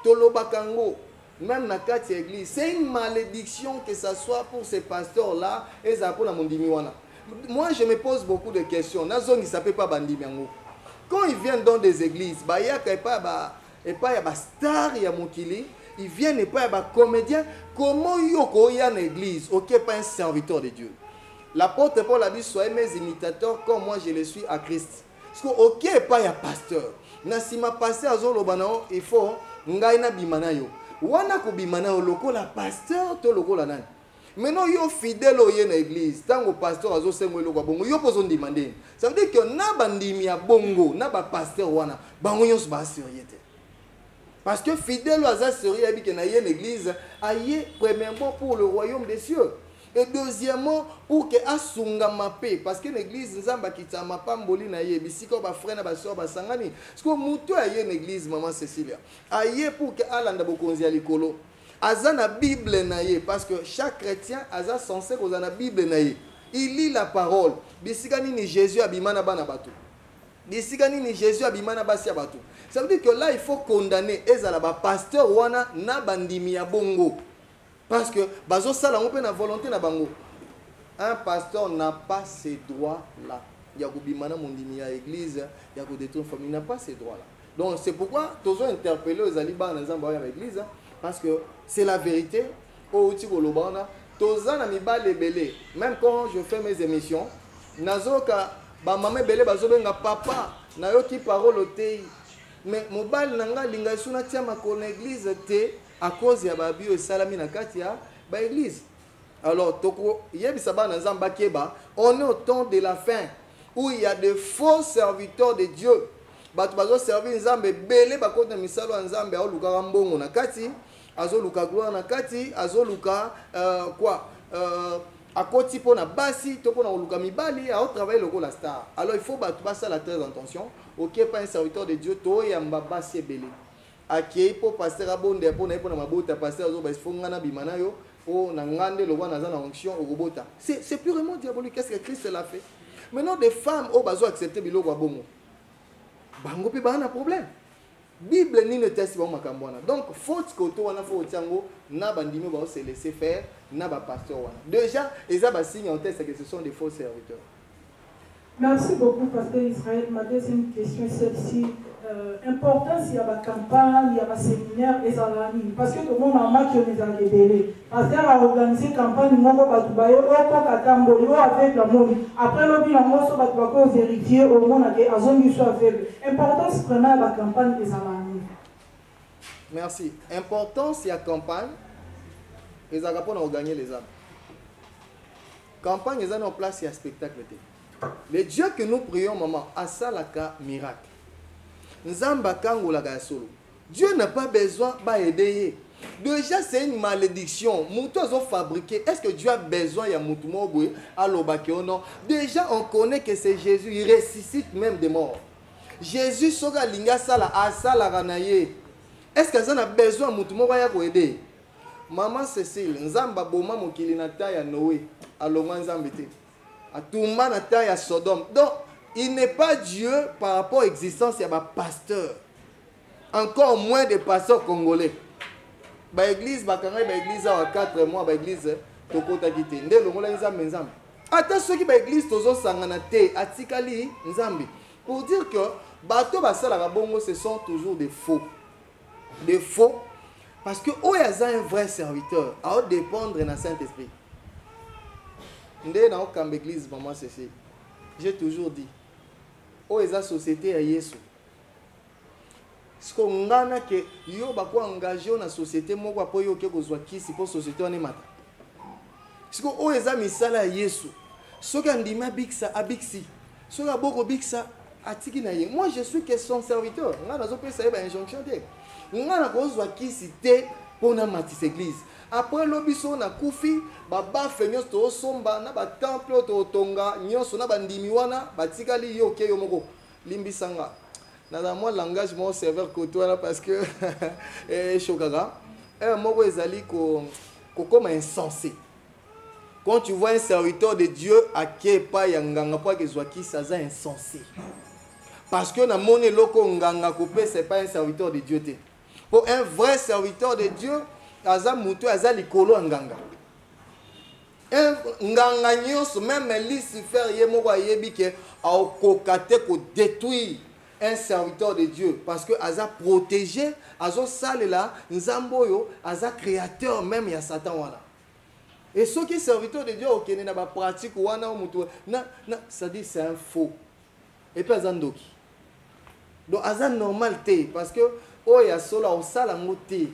Speaker 1: tolobakango même na kati église c'est une malédiction que ça soit pour ces pasteurs là et ça pour la mondimi wana. Moi je me pose beaucoup de questions na zone il s'appelle pas bandimi yango quand ils viennent dans des églises ba yaka et pas ya ba star ya mokili ils viennent et pas ya ba comédien comment yoko ya na église OK pas un serviteur de Dieu. L'apôtre Paul a dit soyez mes imitateurs comme moi je le suis à Christ. Parce que OK pas ya pasteur na sima passer azoloba nao il faut ngai na bimana yo wana ko bimana yo lokola pasteur to lokola nani maintenant yo fidèle au na église tango pasteur azo semwe lokwa bongo yo pozo demander ça veut dire que na bandimi ya bongo na ba pasteur wana bango nyos ba sérieux parce que fidèle aza sérieux abi que na ye l'église aye premièrement pour le royaume des cieux. Et deuxièmement, pour que asunga mape, parce que l'église nzamba kitama pamboli na ye, bisiko ba frère na ba sœur ba sangani. Parce que muto aye l'église maman Cécilia. Aye pour que alanda bokonzi ya likolo. Aza na Bible na ye parce que chaque chrétien aza censé ko na Bible na ye. Il lit la parole. Bisikani ni Jésus abimana bana bato. Bisikani ni Jésus abimana basi bato. Ça veut dire que là il faut condamner ezala ba pasteur wana na bandimi ya bongo. Parce que bazo sala on peut na volonté na bango. Un pasteur n'a pas ces droits-là. Il y a bimana mondimi ya église, il y a détruire famille, n'a pas ces droits-là. Donc c'est pourquoi tous ont interpellé aux alibans dans l'église parce que c'est la vérité. Au uti kolobana toza na mibale belé même quand je fais mes émissions nazoka ba maman belé bazobenga papa na yo ki parole otei mais mobile nanga linga suna tia makolo na église te à cause ya ba bio salami na kati ya ba église. Alors toko yebisa ba na nzamba keba on est au temps de la fin où il y a de faux serviteurs de Dieu. Bato bazo servir nzambe belé ba kota misalo nzambe a luka mbongo na kati azo luka gloire na kati azo luka à côté pour na basi to pour na luka mibali a travailler le la star. Alors il faut battre ça la très attention. OK pas un serviteur de Dieu to ya mbaba si belé. Akei po pasteur abonde po na mabota pasteur azo ba fonga na bimana yo o na ngande le roi na za na onction au robota. C'est purement diabolique. Qu'est-ce que Christ l'a fait? Maintenant des femmes au bazo accepter biloko bongo. Bango pe ba na problème. Bible ni ne teste ba makambo wana. Donc faute koto wana faut tiango na bandimi ba se laisser faire na ba pasteur wana. Déjà eza ba signe en test que ce sont des faux serviteurs.
Speaker 12: Merci beaucoup pasteur Israël. Ma deuxième question est celle-ci. Importance il y a la campagne, il y a le séminaire et ça va venir. Parce que tout le monde a marqué les alébélés. Pasteur a organisé campagne, il m'a batoubayo, avec la monde. Après le bilan, on va vérifier au monde à zone soit faible. Importance vraiment la campagne et ça va venir.
Speaker 1: Merci. Importance il y a campagne et ça va pour gagner les âmes. Campagne, ils ont en place il y a spectacle. Le Dieu que nous prions, maman, a ça la miracle. Dieu n'a pas besoin d'aider. Déjà, c'est une malédiction. Moutos ont fabriqué. Est-ce que Dieu a besoin de Moutoumogoué à l'Obakeo? Non. Déjà, on connaît que c'est Jésus. Il ressuscite même des morts. Jésus, Soga Linga Sala, Asala Ranaye. Est-ce que ça a besoin de Moutoumogoué pour aider? Maman Cécile, Nzamba Boma Mokili Nataya Noé, à Loman Zambete, à Touma Nataya Sodome. Donc, il n'est pas Dieu par rapport à l'existence, il y a un pasteur. Encore moins des pasteurs congolais. L'église, l'église a 4 mois, l'église, Tokota Kite. Nde longola nzambe nzambe. Ata soki l'église tozo sangana te atikali nzambe. Pour dire que bato basala bongo ce sont toujours des faux. Des faux parce que où y a un vrai serviteur, à dépendre dans Saint-Esprit. Nde na okamba église maman ceci. J'ai toujours dit o eza société ya Yesu. Siko ngana ke yo bako engagé na société moko apo yo ke kozwa kisi po société wana mata. Siko o eza misala ya Yesu. Soki andima biksa abiksi. Soki aboko biksa atiki na ye. Moi je suis que son serviteur. Ngana zo pesa ba injonction te. Ngana kozwa kisi te pona matisa église. Après l'obiso na kufi baba fenyos to somba na ba temple to tonga nyoso na bandimi wana batikali yo ke yo moko limbisanga na dans moi langage mon serveur koto là parce que chokaga moko ezali ko comme insensé. Quand tu vois un serviteur de Dieu à kepa yanganga pa ke zwaki ça za insensé parce que na moni loko nganga kopé c'est pas un serviteur de Dieu te. Pour un vrai serviteur de Dieu aza mutu aza likolo nganga nganga nyonso même Lucifer ye moko ayebi ke akokate ko détruire un serviteur de Dieu parce que aza protégé azo salela nzambo yo aza créateur même ya Satan wana et ceux qui serviteur de Dieu okene na ba pratique wana mutu na ça dit c'est un faux et puis aza ndoki donc aza normal te parce que oya sola o sala ngote.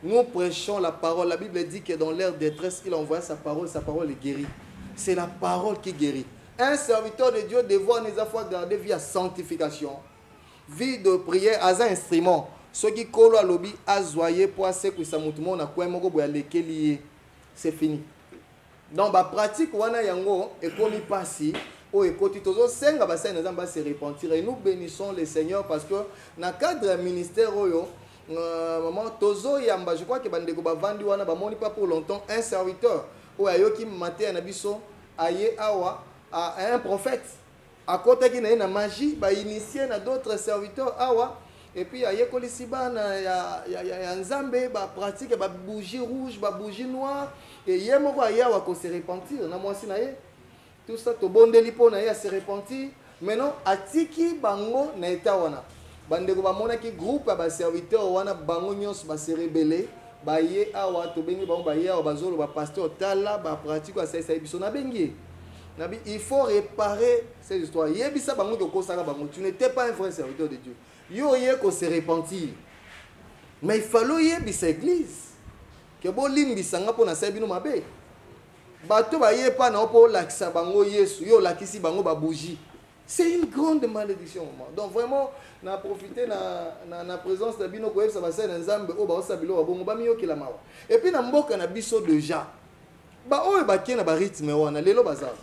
Speaker 1: Nous prêchons la parole. La Bible dit que dans leur détresse, il envoie sa parole est guérie. C'est la parole qui guérit. Un serviteur de Dieu devra nous avoir gardé via sanctification. Vie de prière as un instrument. Ce qui colle à l'obi, azoyer pour assez que ça monte mon accoin, mon gobo c'est fini. Donc, la pratique, on a yango, et comme il passe, au écoute, toujours 5 abassins se repentir. Et nous bénissons le Seigneur parce que dans le cadre du ministère, maman tozo yamba je crois que bandeko bavandi wana bamoni pas pour longtemps un serviteur ou ayoki maté na biso aye awa à un prophète à côté qui na magie ba initier na d'autres serviteurs awa et puis aye kolisiba na ya nzambe ba pratique ba bougie rouge ba bougie noire et yemoko aye awa ko se repentir na mwasi na ye tout ça to bondeli po na ye se repentir maintenant atiki bango na eta wana bandeko bamona ki groupe ba serviteur wana bango nyos ba se rebeller baye awa to bengi bango baye awa bazolo ba pasteur tala ba pratique à ça biso na bengi nabi il faut réparer cette histoire yebisa bango to kosaka bango tu n'étais pas un vrai serviteur de Dieu yo ye ko se repentir mais il fallait yebisa église que bo limbisa nga pona sabino mabe bato baye pa na po lakisa bango Yesu yo lakisi bango ba bougie. C'est une grande malédiction. Donc vraiment, on a profité de la présence de Bino Koef, ça va ser Nzambe, oh bah sabilo wa bongo ba miyo kila mawa. Et puis na mboka na biso déjà. Ba oh ba kena ba rythme wana lelo bazar.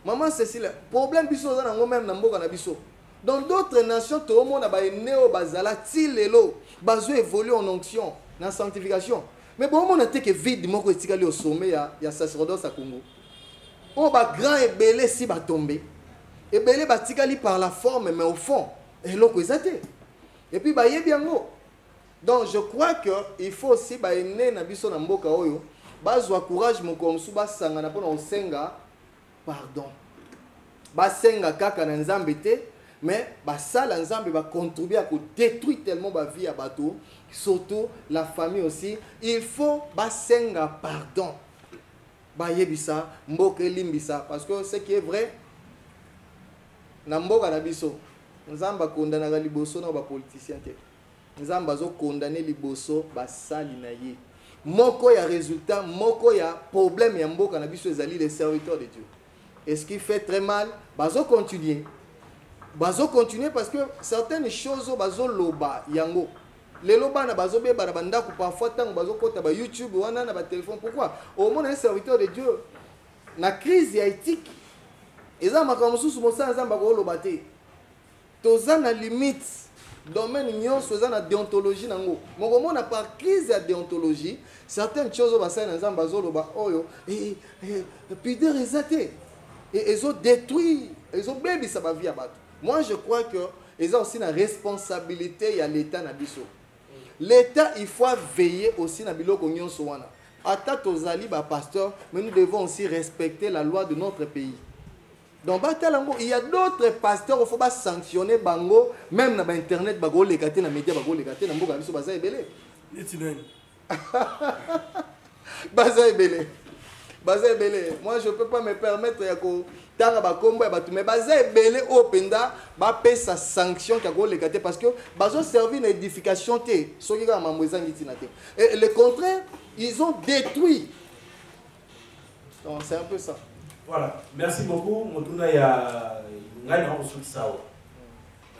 Speaker 1: Maman Cécile, problème biso za na ngo même na mboka na biso. Dans d'autres nations, tout le monde a ba néo bazala ti lelo, bazo évoluer en onction, na sanctification. Mais bon on a été que vide moko etikali au sommet ya sacerdoce à Congo. Oh ba grand et belé si ba tomber. Et bien, il par la forme, mais au fond, et et puis, il bien. Donc, je crois qu'il faut aussi que nous courage, pardon. Mais ça, l'ensemble va contribuer à détruire tellement la vie à bateau, surtout la famille aussi. Il faut pardon. Parce que ce qui est vrai, Namboka na biso nzamba kondana liboso na ba politicien te nzamba zo condamner liboso ba sali na ye moko ya résultat moko ya problème ya mboka na biso ezali les serviteurs de Dieu. Et ce qui fait très mal bazo continuer parce que certaines choses bazo loba yango les loba na bazo be bara banda ko parfois tant bazo kota ba YouTube wana na ba téléphone. Pourquoi au moins un serviteur de Dieu na crise éthique. Et ça, je na limite domaine union soit na déontologie nango. Mon comment na par crise de déontologie, certaines choses au bassin dans bazolo ba oyo et puis de résaté et ils ont détruit, ils ont baby ça va vie à battre. Moi je crois que ils ont aussi une responsabilité il y a l'état na biso. L'état il faut veiller aussi na biloko union soana. Ata tozali ba pasteur, mais nous devons aussi respecter la loi de notre pays. Donc, il y a d'autres pasteurs, il faut pas sanctionner bango, même dans internet, bago les gâtés, dans les médias, bago les gâtés, dans les médias, baza est belé. Baza est belé. Moi, je ne peux pas me permettre de tara ba kombo ya batu mais baza est belé au penda, ba paie sa sanction qui a go les gâtés parce que bazo servi une édification te, soki ka mamweza ngitina te. Et le contraire, ils ont détruit. Donc, c'est un peu ça.
Speaker 11: Voilà, merci beaucoup. Motuna ya ngani wa kusudi sawa.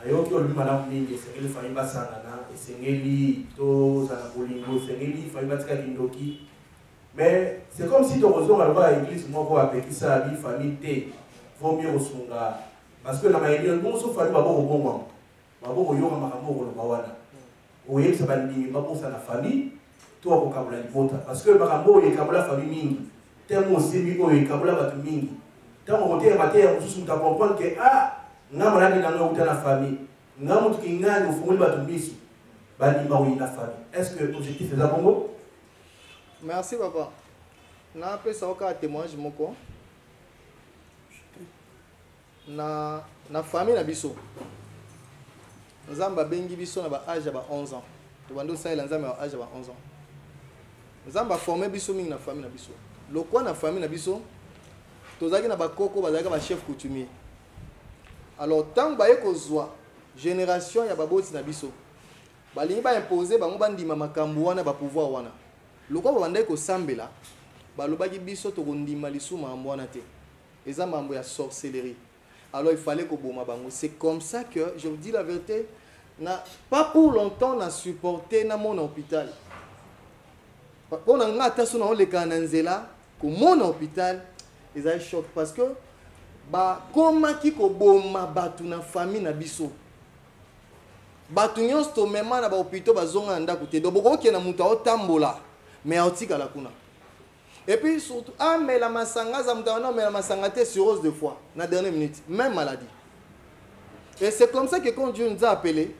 Speaker 11: Ayoki olu madame mingi sengeli fanyimba sana na sengeli to za bolingo sengeli fanyimba tika kindoki. Mais c'est comme si ton réseau à l'église moko apekisa bi famille te vaut mieux osunga parce que na maeneo bonso famille babo bongo. Babo yoka makambo ko bawana. Oye ça bandi babo sa na famille to ko kabula libota parce que makambo ye kabula famille mingi. Tellement aussi migo et kabula batu mingi tant on côté matin on se ta comprendre que ah nga maladi na ngo utana famille nga mutu kingani ufunguli batu bisu bali mawi na famille. Est-ce que l'objectif est là bongo?
Speaker 1: Merci papa. Na pe sa oka témoignage moko na famille na biso nzamba bengi biso na ba âge ba 11 ans to bando sa nzamba ba âge ba 11 ans nzamba formé biso mingi na famille na biso. Le coin na famille na biso tozaki na bakoko bazaki ba chef coutumier. Alors tant ba ekozwa génération ya baboti na biso balingi ba imposer bango bandima makambo wana ba pouvoir wana. Le coin bandai ko sambela balobaki biso to kondima lisuma wana te. Eza mambo ya sorcellerie. Alors il fallait ko boma bango. C'est comme ça que je vous dis la vérité, pas pour longtemps na supporté na mon hôpital. Pour on a tassé dans le cananzela comme mon hôpital, ils ont choc parce que bah comment qui ko boma batu na famille na biso. Batu nyos to même na ba hôpital ba zonga nda côté. Donc boko ki na muta otambola mais otika la kuna. Et puis surtout ah mais la masanga za muta non mais la masanga te cirrhose de foie na dernière minute, même maladie. Et c'est comme ça que quand Dieu nous a appelé,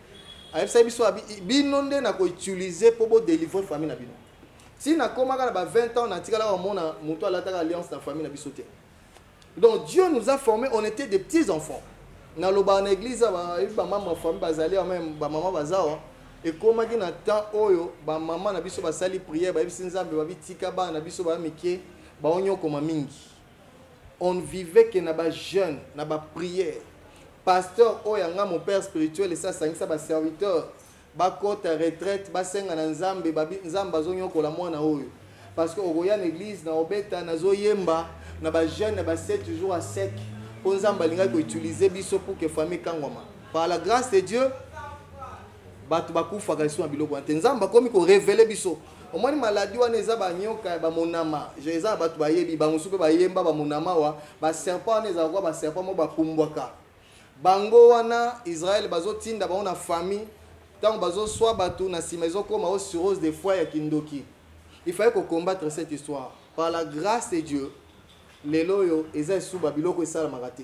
Speaker 1: a fait biso binonde na ko utiliser pour délivrer famille na bino. Si na komaka na 20 ans na tikala mona muto alataka alliance na famille na bisoté. Donc Dieu nous a formés, on était des petits enfants. Na loba na église ba maman famille bazali même ba maman bazao et comme qui na temps oyo ba maman na biso ba sali prière ba bisi nzambe ba bitika ba na biso ba mike ba onyo koma mingi. On vivait que na ba jeune na ba prière. Pasteur oyanga mon père spirituel et ça sangisa ba serviteur ba kota retraite ba senga na nzambe ba nzamba zonyo ko la mwana oyo parce que okoya na église na obeta na zoyemba na ba jeune na ba 7 jours à sec pour nzamba linga ko utiliser biso pour que famille kangoma par la grâce de Dieu batu bakufa ka iso na biloko ante nzamba komi ko révéler biso au moins maladie wana eza ba nyoka ba monama je eza batu ba yebi ba musupe ba yemba ba monama wa ba serpent eza kwa ba serpent mo ba pumbwaka bango wana Israël bazo tinda ba na famille tant bazo soit batu na simezo comme au cirrhose des foies ya kindoki. Il fallait qu'on combattre cette histoire par la grâce de Dieu. Les loyo eza sous babiloko esala magate.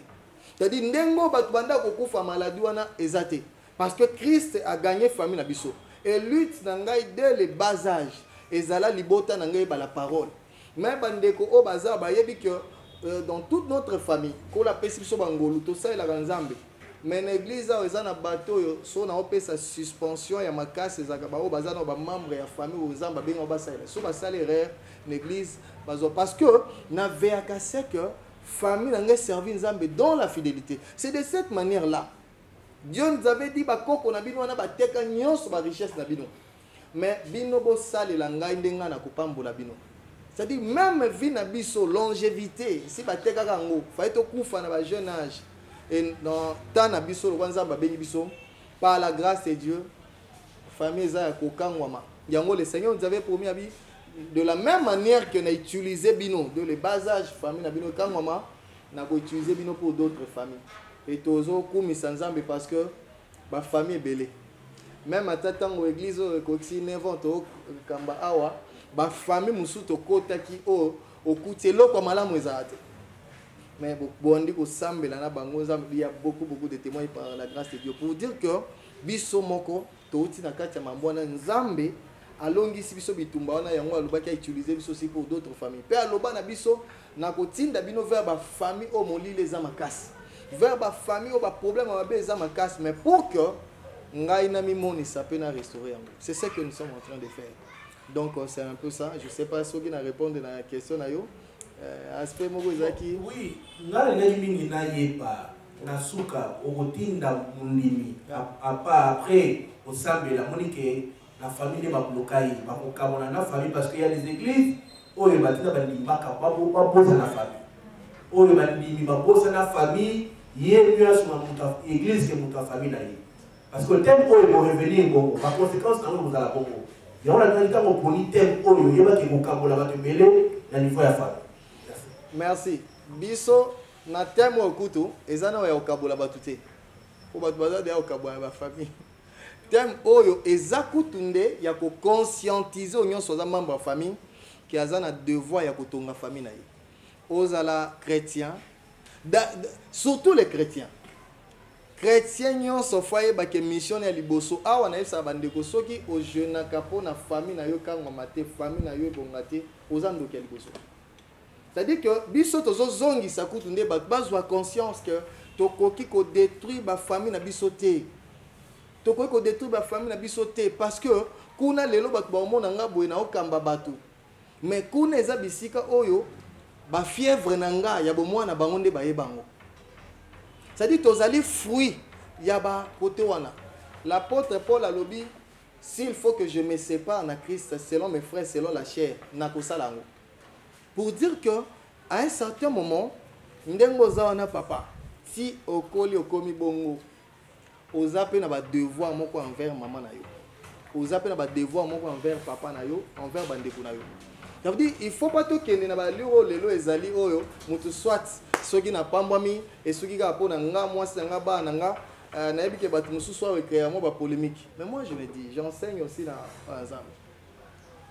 Speaker 1: C'est-à-dire ndengo batu banda ko kufa maladie wana ezate parce que Christ a gagné famille na biso et lutte na ngai dès le bas âge ezala libota na ngai ba la parole. Mais bandeko o baza ba yebi que dans toute notre famille ko la pesi biso bangolu to ça la nzambe. Mais l'église a un bateau, so na opesa suspension ya makasi ezaka ba o bazana ba membre ya famille o zamba benga ba sala. So ba sala erreur l'église bazo parce que na veaka c'est que famille n'a servi nzambe dans la fidélité. C'est de cette manière-là. Dieu nous avait dit ba koko na bino na ba teka nyonso ba richesse na bino. Mais bino bo sala la ngai ndenga na kopambola bino. C'est-à-dire même vie na biso longévité, si ba teka kango, fa eto kufa na ba jeune âge. Et dans tant abisso le wanzamba béni biso par la grâce de Dieu famille za kokangwama yango le Seigneur nous avait promis abi de la même manière que on a utilisé bino de le bas âge famille na bino kangwama na ko utiliser bino pour d'autres familles et tozo kumisa nzambe parce que ba famille belé même atatango église ko si nevanto kamba awa ba famille musuto kota ki o okutelo kwa malamu ezate. Mais bon, il y a beaucoup de témoins par la grâce de Dieu pour dire que biso moko touti na kati ya mambwana nzambe alongi si biso bitumba wana yango alobaki utiliser biso aussi pour d'autres familles. Pe aloba na biso na kotinda bino vers ba famille o molile za makasi. Vers ba famille o ba problème ba be za makasi mais pour que ngai na mimoni ça peut na restaurer yango. C'est ce que nous sommes en train de faire. Donc c'est un peu ça, je sais pas si vous na répondre à la question na yo. Aspect moko ezaki
Speaker 11: oui ngale na mingi na yeba na suka okotinda mundimi après osambela monike la famille ba blokai ba kokamona na famille parce qu'il y a des églises oyo batinda bandimaka ba bosa na famille oyo bandimi ba bosa na famille yé mieux sur ma église que mon famille na yé parce que le thème oyo mo revenir bongo par conséquence na vous ala bongo ya on a dit quand on poni thème oyo yeba ke kokabola ba tembele na niveau ya famille.
Speaker 1: Merci. Biso na thème okutu ezana ya okabola batute. Ko batu bazade ya okabola ba famille. Thème oyo ezakutunde ya ko conscientiser nyonso za membre ya famille qui azana devoir ya kotonga famille na ye. Ozala chrétien, surtout les chrétiens. Chrétiens nyonso foye ba ke mission ya liboso awa na yesa bandeko soki o jeune kapo na famille na yo kangwa mate famille na yo bongate ozando ke liboso. C'est-à-dire que biso tozo zongi sakutunde ba bazwa conscience que tokoki ko détruire ba famille na biso te. Tokoki ko détruire ba famille na biso te parce que kuna lelo ba bomona nga boye na okamba batu. Mais kuna eza bisika oyo ba fièvre na nga ya bomwana bango nde baye bango. C'est-à-dire tozali fruit ya ba côté wana. L'apôtre Paul a lobi s'il faut que je me sépare na Christ selon mes frères selon la chair na kosala ngo. Pour dire que à un certain moment, ndengo zawana papa, si okoli okomi bongo, ozape na ba devoir moko envers maman na yo. Ozape na ba devoir moko envers papa na yo, envers bandeko na yo. Ça veut dire il faut pas to kende na ba liro lelo ezali oyo, mutu soit soki na pambwami et soki ka pona nga mwasi nga ba na nga na yebike batu mususu wa créer mo ba polémique. Mais moi je le dis, j'enseigne aussi dans ensemble.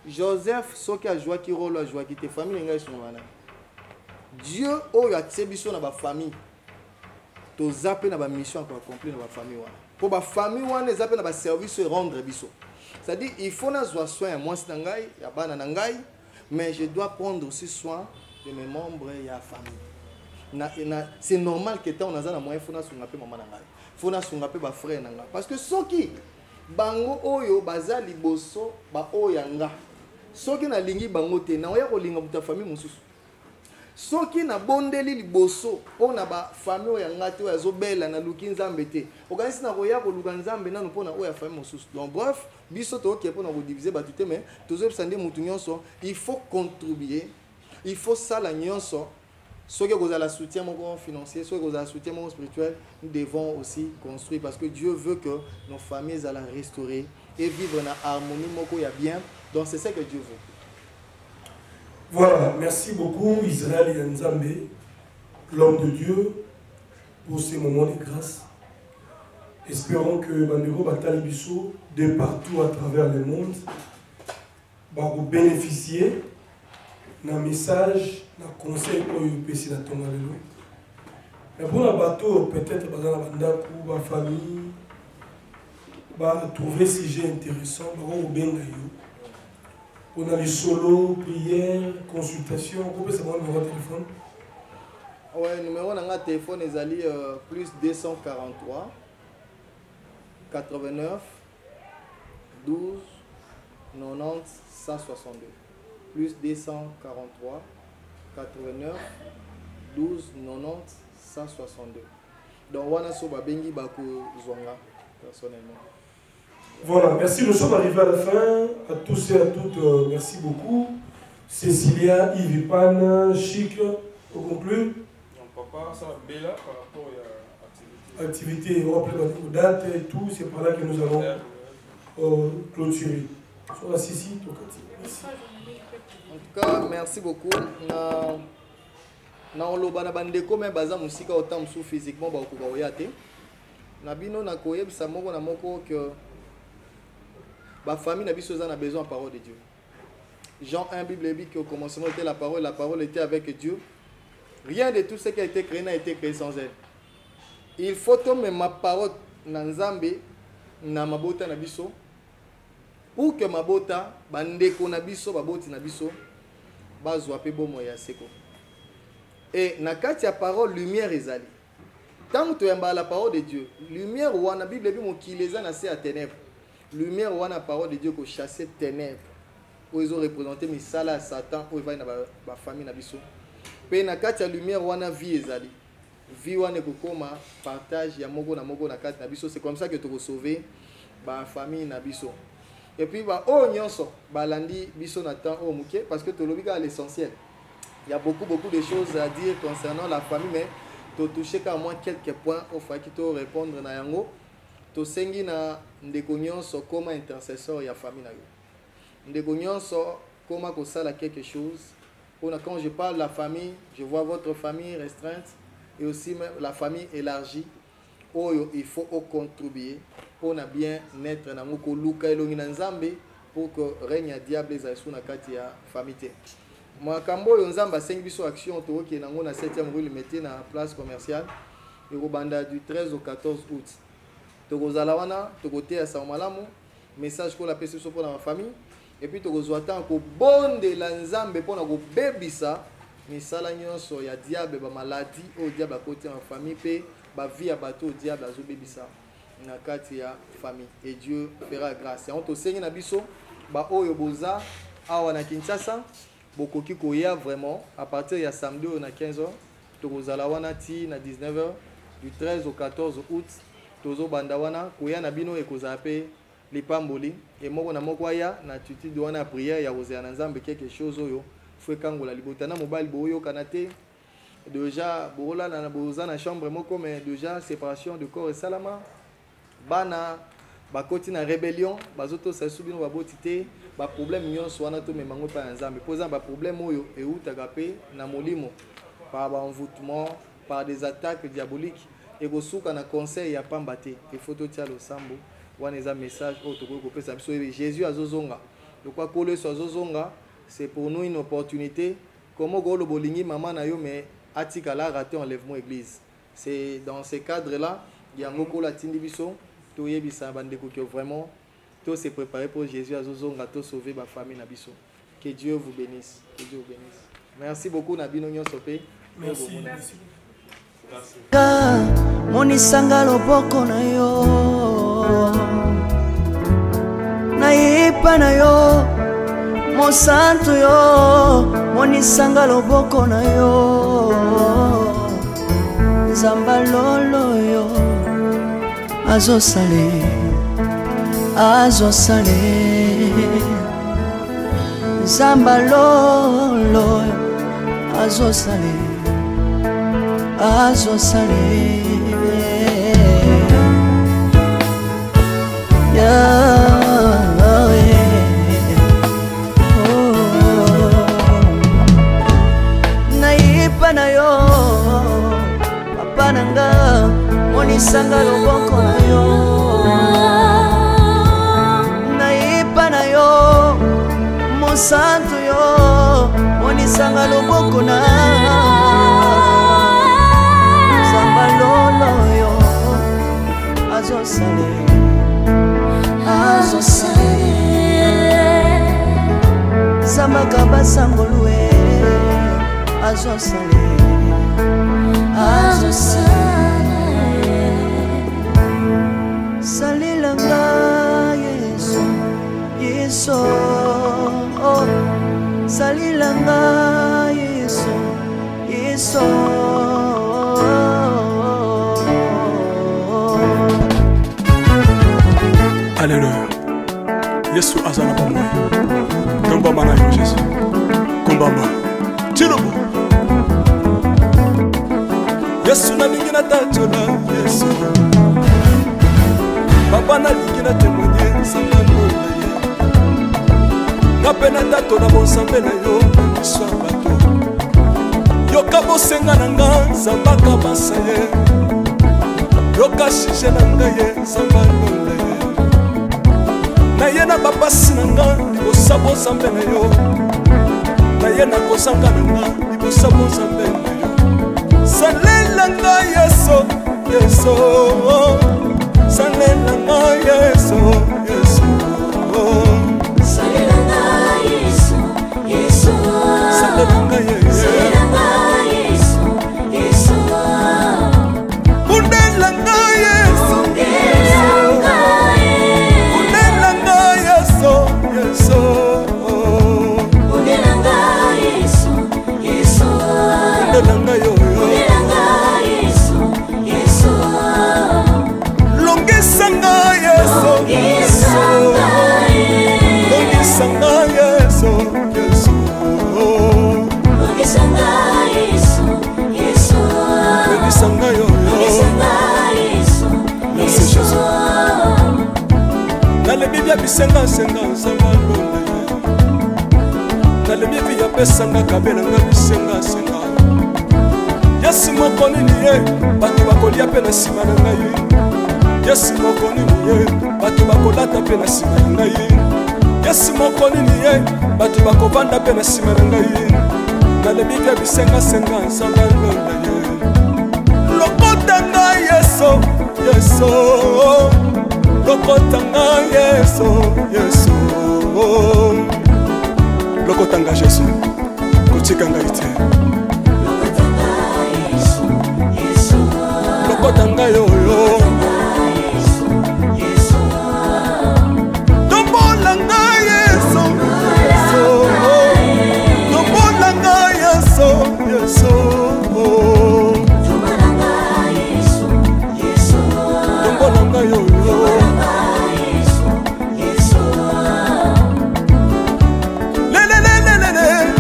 Speaker 1: Joseph soki a joie qui rôle a joie qui te famille ngai sonana. Dieu oyo atie biso na ba famille. To zape na ba mission ko accomplir na ba famille wana. Pour ba famille wana zape na ba service rendre biso. C'est-à-dire il faut na joie soin moi si ngai ya bana na ngai mais je dois prendre aussi soin de mes membres et la famille. C'est normal que tant on a na moyen faut na sunga pe maman na ngai. Faut na sunga pe ba frère na ngai parce que soki bango oyo baza liboso ba oyanga soki na lingi bango te na oya kolinga muta famille mosusu soki na bondeli liboso pona ba famille oyanga te oya zobela na luki nzambe te okanisi na koya koluka nzambe nanu pona oya famille mosusu. Donc bref biso to ke pona ko diviser ba tout mais tozo psande mutu nyonso il faut contribuer, il faut sala nyonso. Ceux qui ont le soutien financier, ceux qui ont le soutien spirituel, nous devons aussi construire parce que Dieu veut que nos familles allaient restaurer et vivre en harmonie, bien. Donc c'est ça que Dieu veut.
Speaker 8: Voilà, merci beaucoup Israël Yanzambe, l'homme de Dieu, pour ces moments de grâce. Espérons que Bandego Batalibiso, de partout à travers le monde, va vous bénéficier d'un message. Na conseil pour UPC na tonga lelo. Mais pour un bateau peut-être dans la bande ou la famille va trouver sujet intéressant au benga yo. On a les solos, prières, consultations, vous pouvez savoir numéro de téléphone.
Speaker 1: Ouais, numéro de téléphone est allé plus 243 89 12 90 162 plus 243 89 12 90 162. Donc on a soba bengi bako zonga personnellement.
Speaker 8: Voilà, merci. Nous sommes arrivés à la fin. À tous et à toutes, merci beaucoup. Cécilia, Yvipan, Chic, au conclu.
Speaker 14: Papa, ça va bien là par rapport à l'activité.
Speaker 8: Activité, on rappelle notre date et tout. C'est par là que nous allons clôturer. Sur la Sissi, Tokati. Merci.
Speaker 1: En tout cas, merci beaucoup. Na oloba na bandeko me baza musika autant musu physiquement ba ko koya te. Na bino na koyebisa moko na moko que ba famille na biso za na besoin de parole de Dieu. Jean 1 Bible dit qu'au commencement était la parole était avec Dieu. Rien de tout ce qui a été créé n'a été créé sans elle. Il faut tomber ma parole na Nzambe na mabota na biso pour que mabota bandeko na biso baboti na biso bazwa pe bomo ya seko. Et na kati ya parole lumière ezali. Tant que tu as la parole de Dieu, lumière ou la Bible dit qu'il les a nassé à ténèbres. Lumière ou la parole de Dieu qui chasser ténèbres. Où ils ont représenté misala à Satan où il va dans la famille na biso. Pe na kati ya lumière ou la vie ezali. Vie ou na kokoma partage ya moko na kati na biso, c'est comme ça que tu vas sauver ba famille na biso. Et puis bah oh nyonso balandi biso na temps au muke parce que tu l'obika à l'essentiel. Il y a beaucoup de choses à dire concernant la famille, mais tu touché qu'à moins quelques points au fait que tu répondre na yango. Tu sengi na ndeko nyonso comme intercesseur ya famille na yo. Ndeko nyonso comment ko sala quelque chose. Quand je parle de la famille, je vois votre famille restreinte et aussi même la famille élargie. Oh, il faut contribuer pour bien naître na moko luka elongi na Nzambe pour que règne à diable za suna kati ya famille. Moi kambo yo Nzamba 5 biso action to ki nango na 7e rue Limité na place commerciale et au banda du 13 au 14 août. To kozala wana to côté ya Saumalamu message ko la pese so pour la famille et puis to kozwa tant ko bonde la Nzambe pour na ko bebisa misala nyonso ya diable ba maladie au diable côté en famille pe ba vie à bateau diable azo bebisa na kati ya famille et Dieu fera grâce. On to sengi na biso ba oyo boza awa na Kinshasa bokoki koya vraiment à partir ya samedi na 15h to kozala wana ti na 19h du 13 au 14 août tozo banda wana koya na bino ekozala pe lipamboli et moko na moko ya na attitude wana prière ya kozela na Nzambe quelque chose oyo fwe kangola libotana mobile boyo kanate déjà bola na boza na chambre moko mais déjà séparation de corps et salama bana bakoti na rébellion bazoto sasubino baboti te ba problème nyonso wana to memango pa Nzambe poza ba problème oyo eutaka pe na molimo par ba envoûtement par des attaques diaboliques et kosuka na conseil ya pamba te il faut to tia lo sambo wana eza message oyo toko kopesa biso Jésus azozonga lokwa kolo so azozonga c'est pour nous une opportunité comment golo bolingi maman na yo mais atika la raté enlèvement église. C'est dans ces cadres là il y a ngoko la tindi biso to yebisa bandeko que vraiment tout se préparer pour Jésus azozonga to sauver ba famille na biso. Que Dieu vous bénisse. Que Dieu vous bénisse. Merci beaucoup Nabino Nyonso pe.
Speaker 8: Merci.
Speaker 15: Monisanga loboko na yo Naipa na yo Monsanto yo Monisanga loboko na yo Zambalolo yo Azo sale Zambalolo Azo sale Naipa na yo Papa nanga Monisanga loboko na yo Naipa na yo Monsanto yo Monisanga loboko na Zambalolo yo Azo sale Zambaka basangolwe Azo sale Salilanga Yesu Yesu Salilanga Yesu Yesu
Speaker 8: Alléluia. Yesu azana pamoja. Kombama na yo Yesu. Kombama. Chilobo. Yesu na lingina tachola Yesu. Papa na lingina témoigner sangalo na ye. Ngapena tato na bonsambe na yo iswa bato. Yoka bosenga na nga zambaka basaye. Yoka shishe na nga ye sangalo na ye. Na ye na babasi na nga libosa bozambe na yo. Na ye na kozanga na nga libosa bozambe na yo. Salela nga Yesu, Yesu. Salela nga Yesu, Yesu.
Speaker 15: Salela nga Yesu, Yesu.
Speaker 8: Salela nga Yesu,
Speaker 15: Yesu.
Speaker 8: Bundela nga Yesu, Bundela nga Yesu, Yesu.
Speaker 15: Bundela nga Yesu, Yesu.
Speaker 8: Bundela nga yo. Bisenga senga sanga londe Nale bibi ya pesanga kabela nga bisenga senga Yesu mokoni niye Batu bakolia pe na sima na ngai Yesu mokoni niye Batu bakolata pe na sima na ngai Yesu mokoni niye Batu bakovanda pe na sima na ngai Nale bibi ya bisenga senga sanga londe Lokota nga Yesu Yesu Lokotanga Yesu, Yesu. Lokotanga Yesu, kotikanga ite.
Speaker 15: Lokotanga Yesu, Yesu.
Speaker 8: Lokotanga yoyo.
Speaker 15: Yesu.
Speaker 8: Tombolanga Yesu, Yesu. Tombolanga Yesu, Yesu.
Speaker 15: Tombolanga Yesu, Yesu.
Speaker 8: Tombolanga yoyo.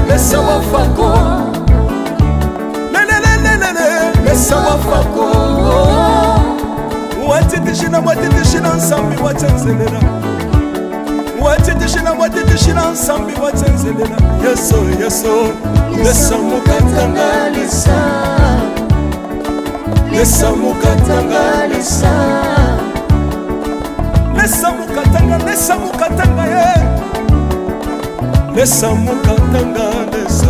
Speaker 8: Mesa wafako Mesa wafako Watitishina nsambi watenzelela Watitishina nsambi watenzelela Yeso, Yeso Lesa mukatanga lisa Lesa mukatanga lisa Lesa mukatanga ye Lesa mukatanga lesa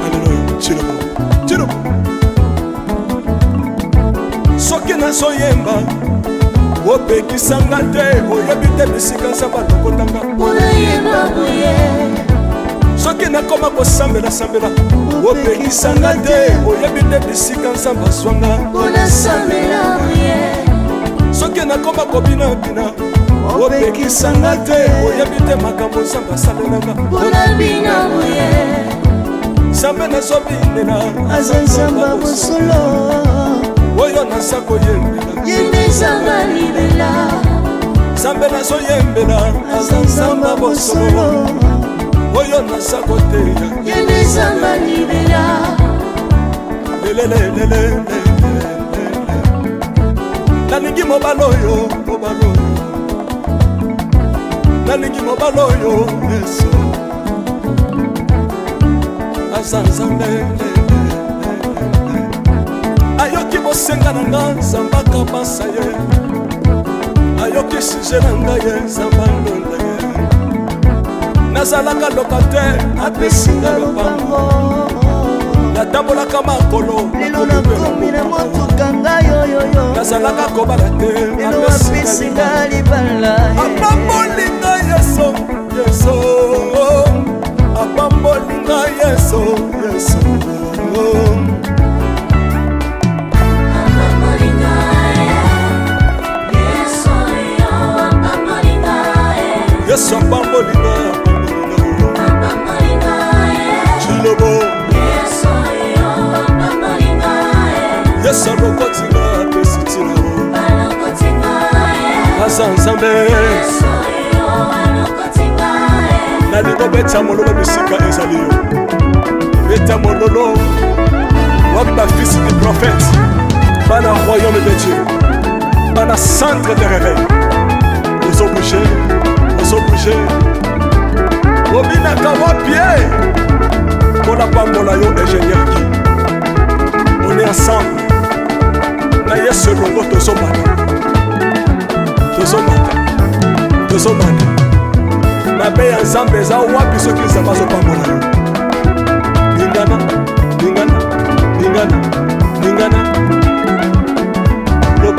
Speaker 8: Alléluia Chilobo Soki na soyemba Opekisanga te Oyebi te bisika nsamba lokotanga
Speaker 15: Olayemba boye
Speaker 8: Soki na koma kosambela sambela Opekisanga te Oyebi te bisika nsamba swanga
Speaker 15: Ona sambela boye
Speaker 8: Soki na koma kobina bina opekisanga te oyebi te makambo nzambe asalelanga
Speaker 15: mpona bino boye
Speaker 8: nzambe nazobinela
Speaker 15: aza nzamba bosolo
Speaker 8: oyo naza koyembela
Speaker 15: yende nzamba libela
Speaker 8: nzambe nazoyembela aza nzamba bosolo oyo naza koteya
Speaker 15: yende nzamba libela
Speaker 8: nalingi mobala oyo nalingi mobala oyo yesu aza nzambe ayoki bosenga na nga nzamba kabasa ye ayoki suje na ngai ye nzamba ndonda ye nazalaka lokatere apesinga lopango natambolaka makolo
Speaker 15: lelo nakomi na motuka ngai oyoyo
Speaker 8: nazalaka kobala te
Speaker 15: lelo apesinga libala
Speaker 8: apambolinga yeso yeso apambolinga yeso yeso yesu apambolinga chilobo yesu alokotinga apesitina aza nzambe nalingo beta mololo bisika ezali yo beta mololo waki bafisi de prophète bana royaume de dieu bana centre de réveil ozobouge obinaka wapie mpona pambola yo ingénieur ki on est ensemble na yesu elongo tozomata mabe ya nzambe eza wapi soki nzambe azopambola yo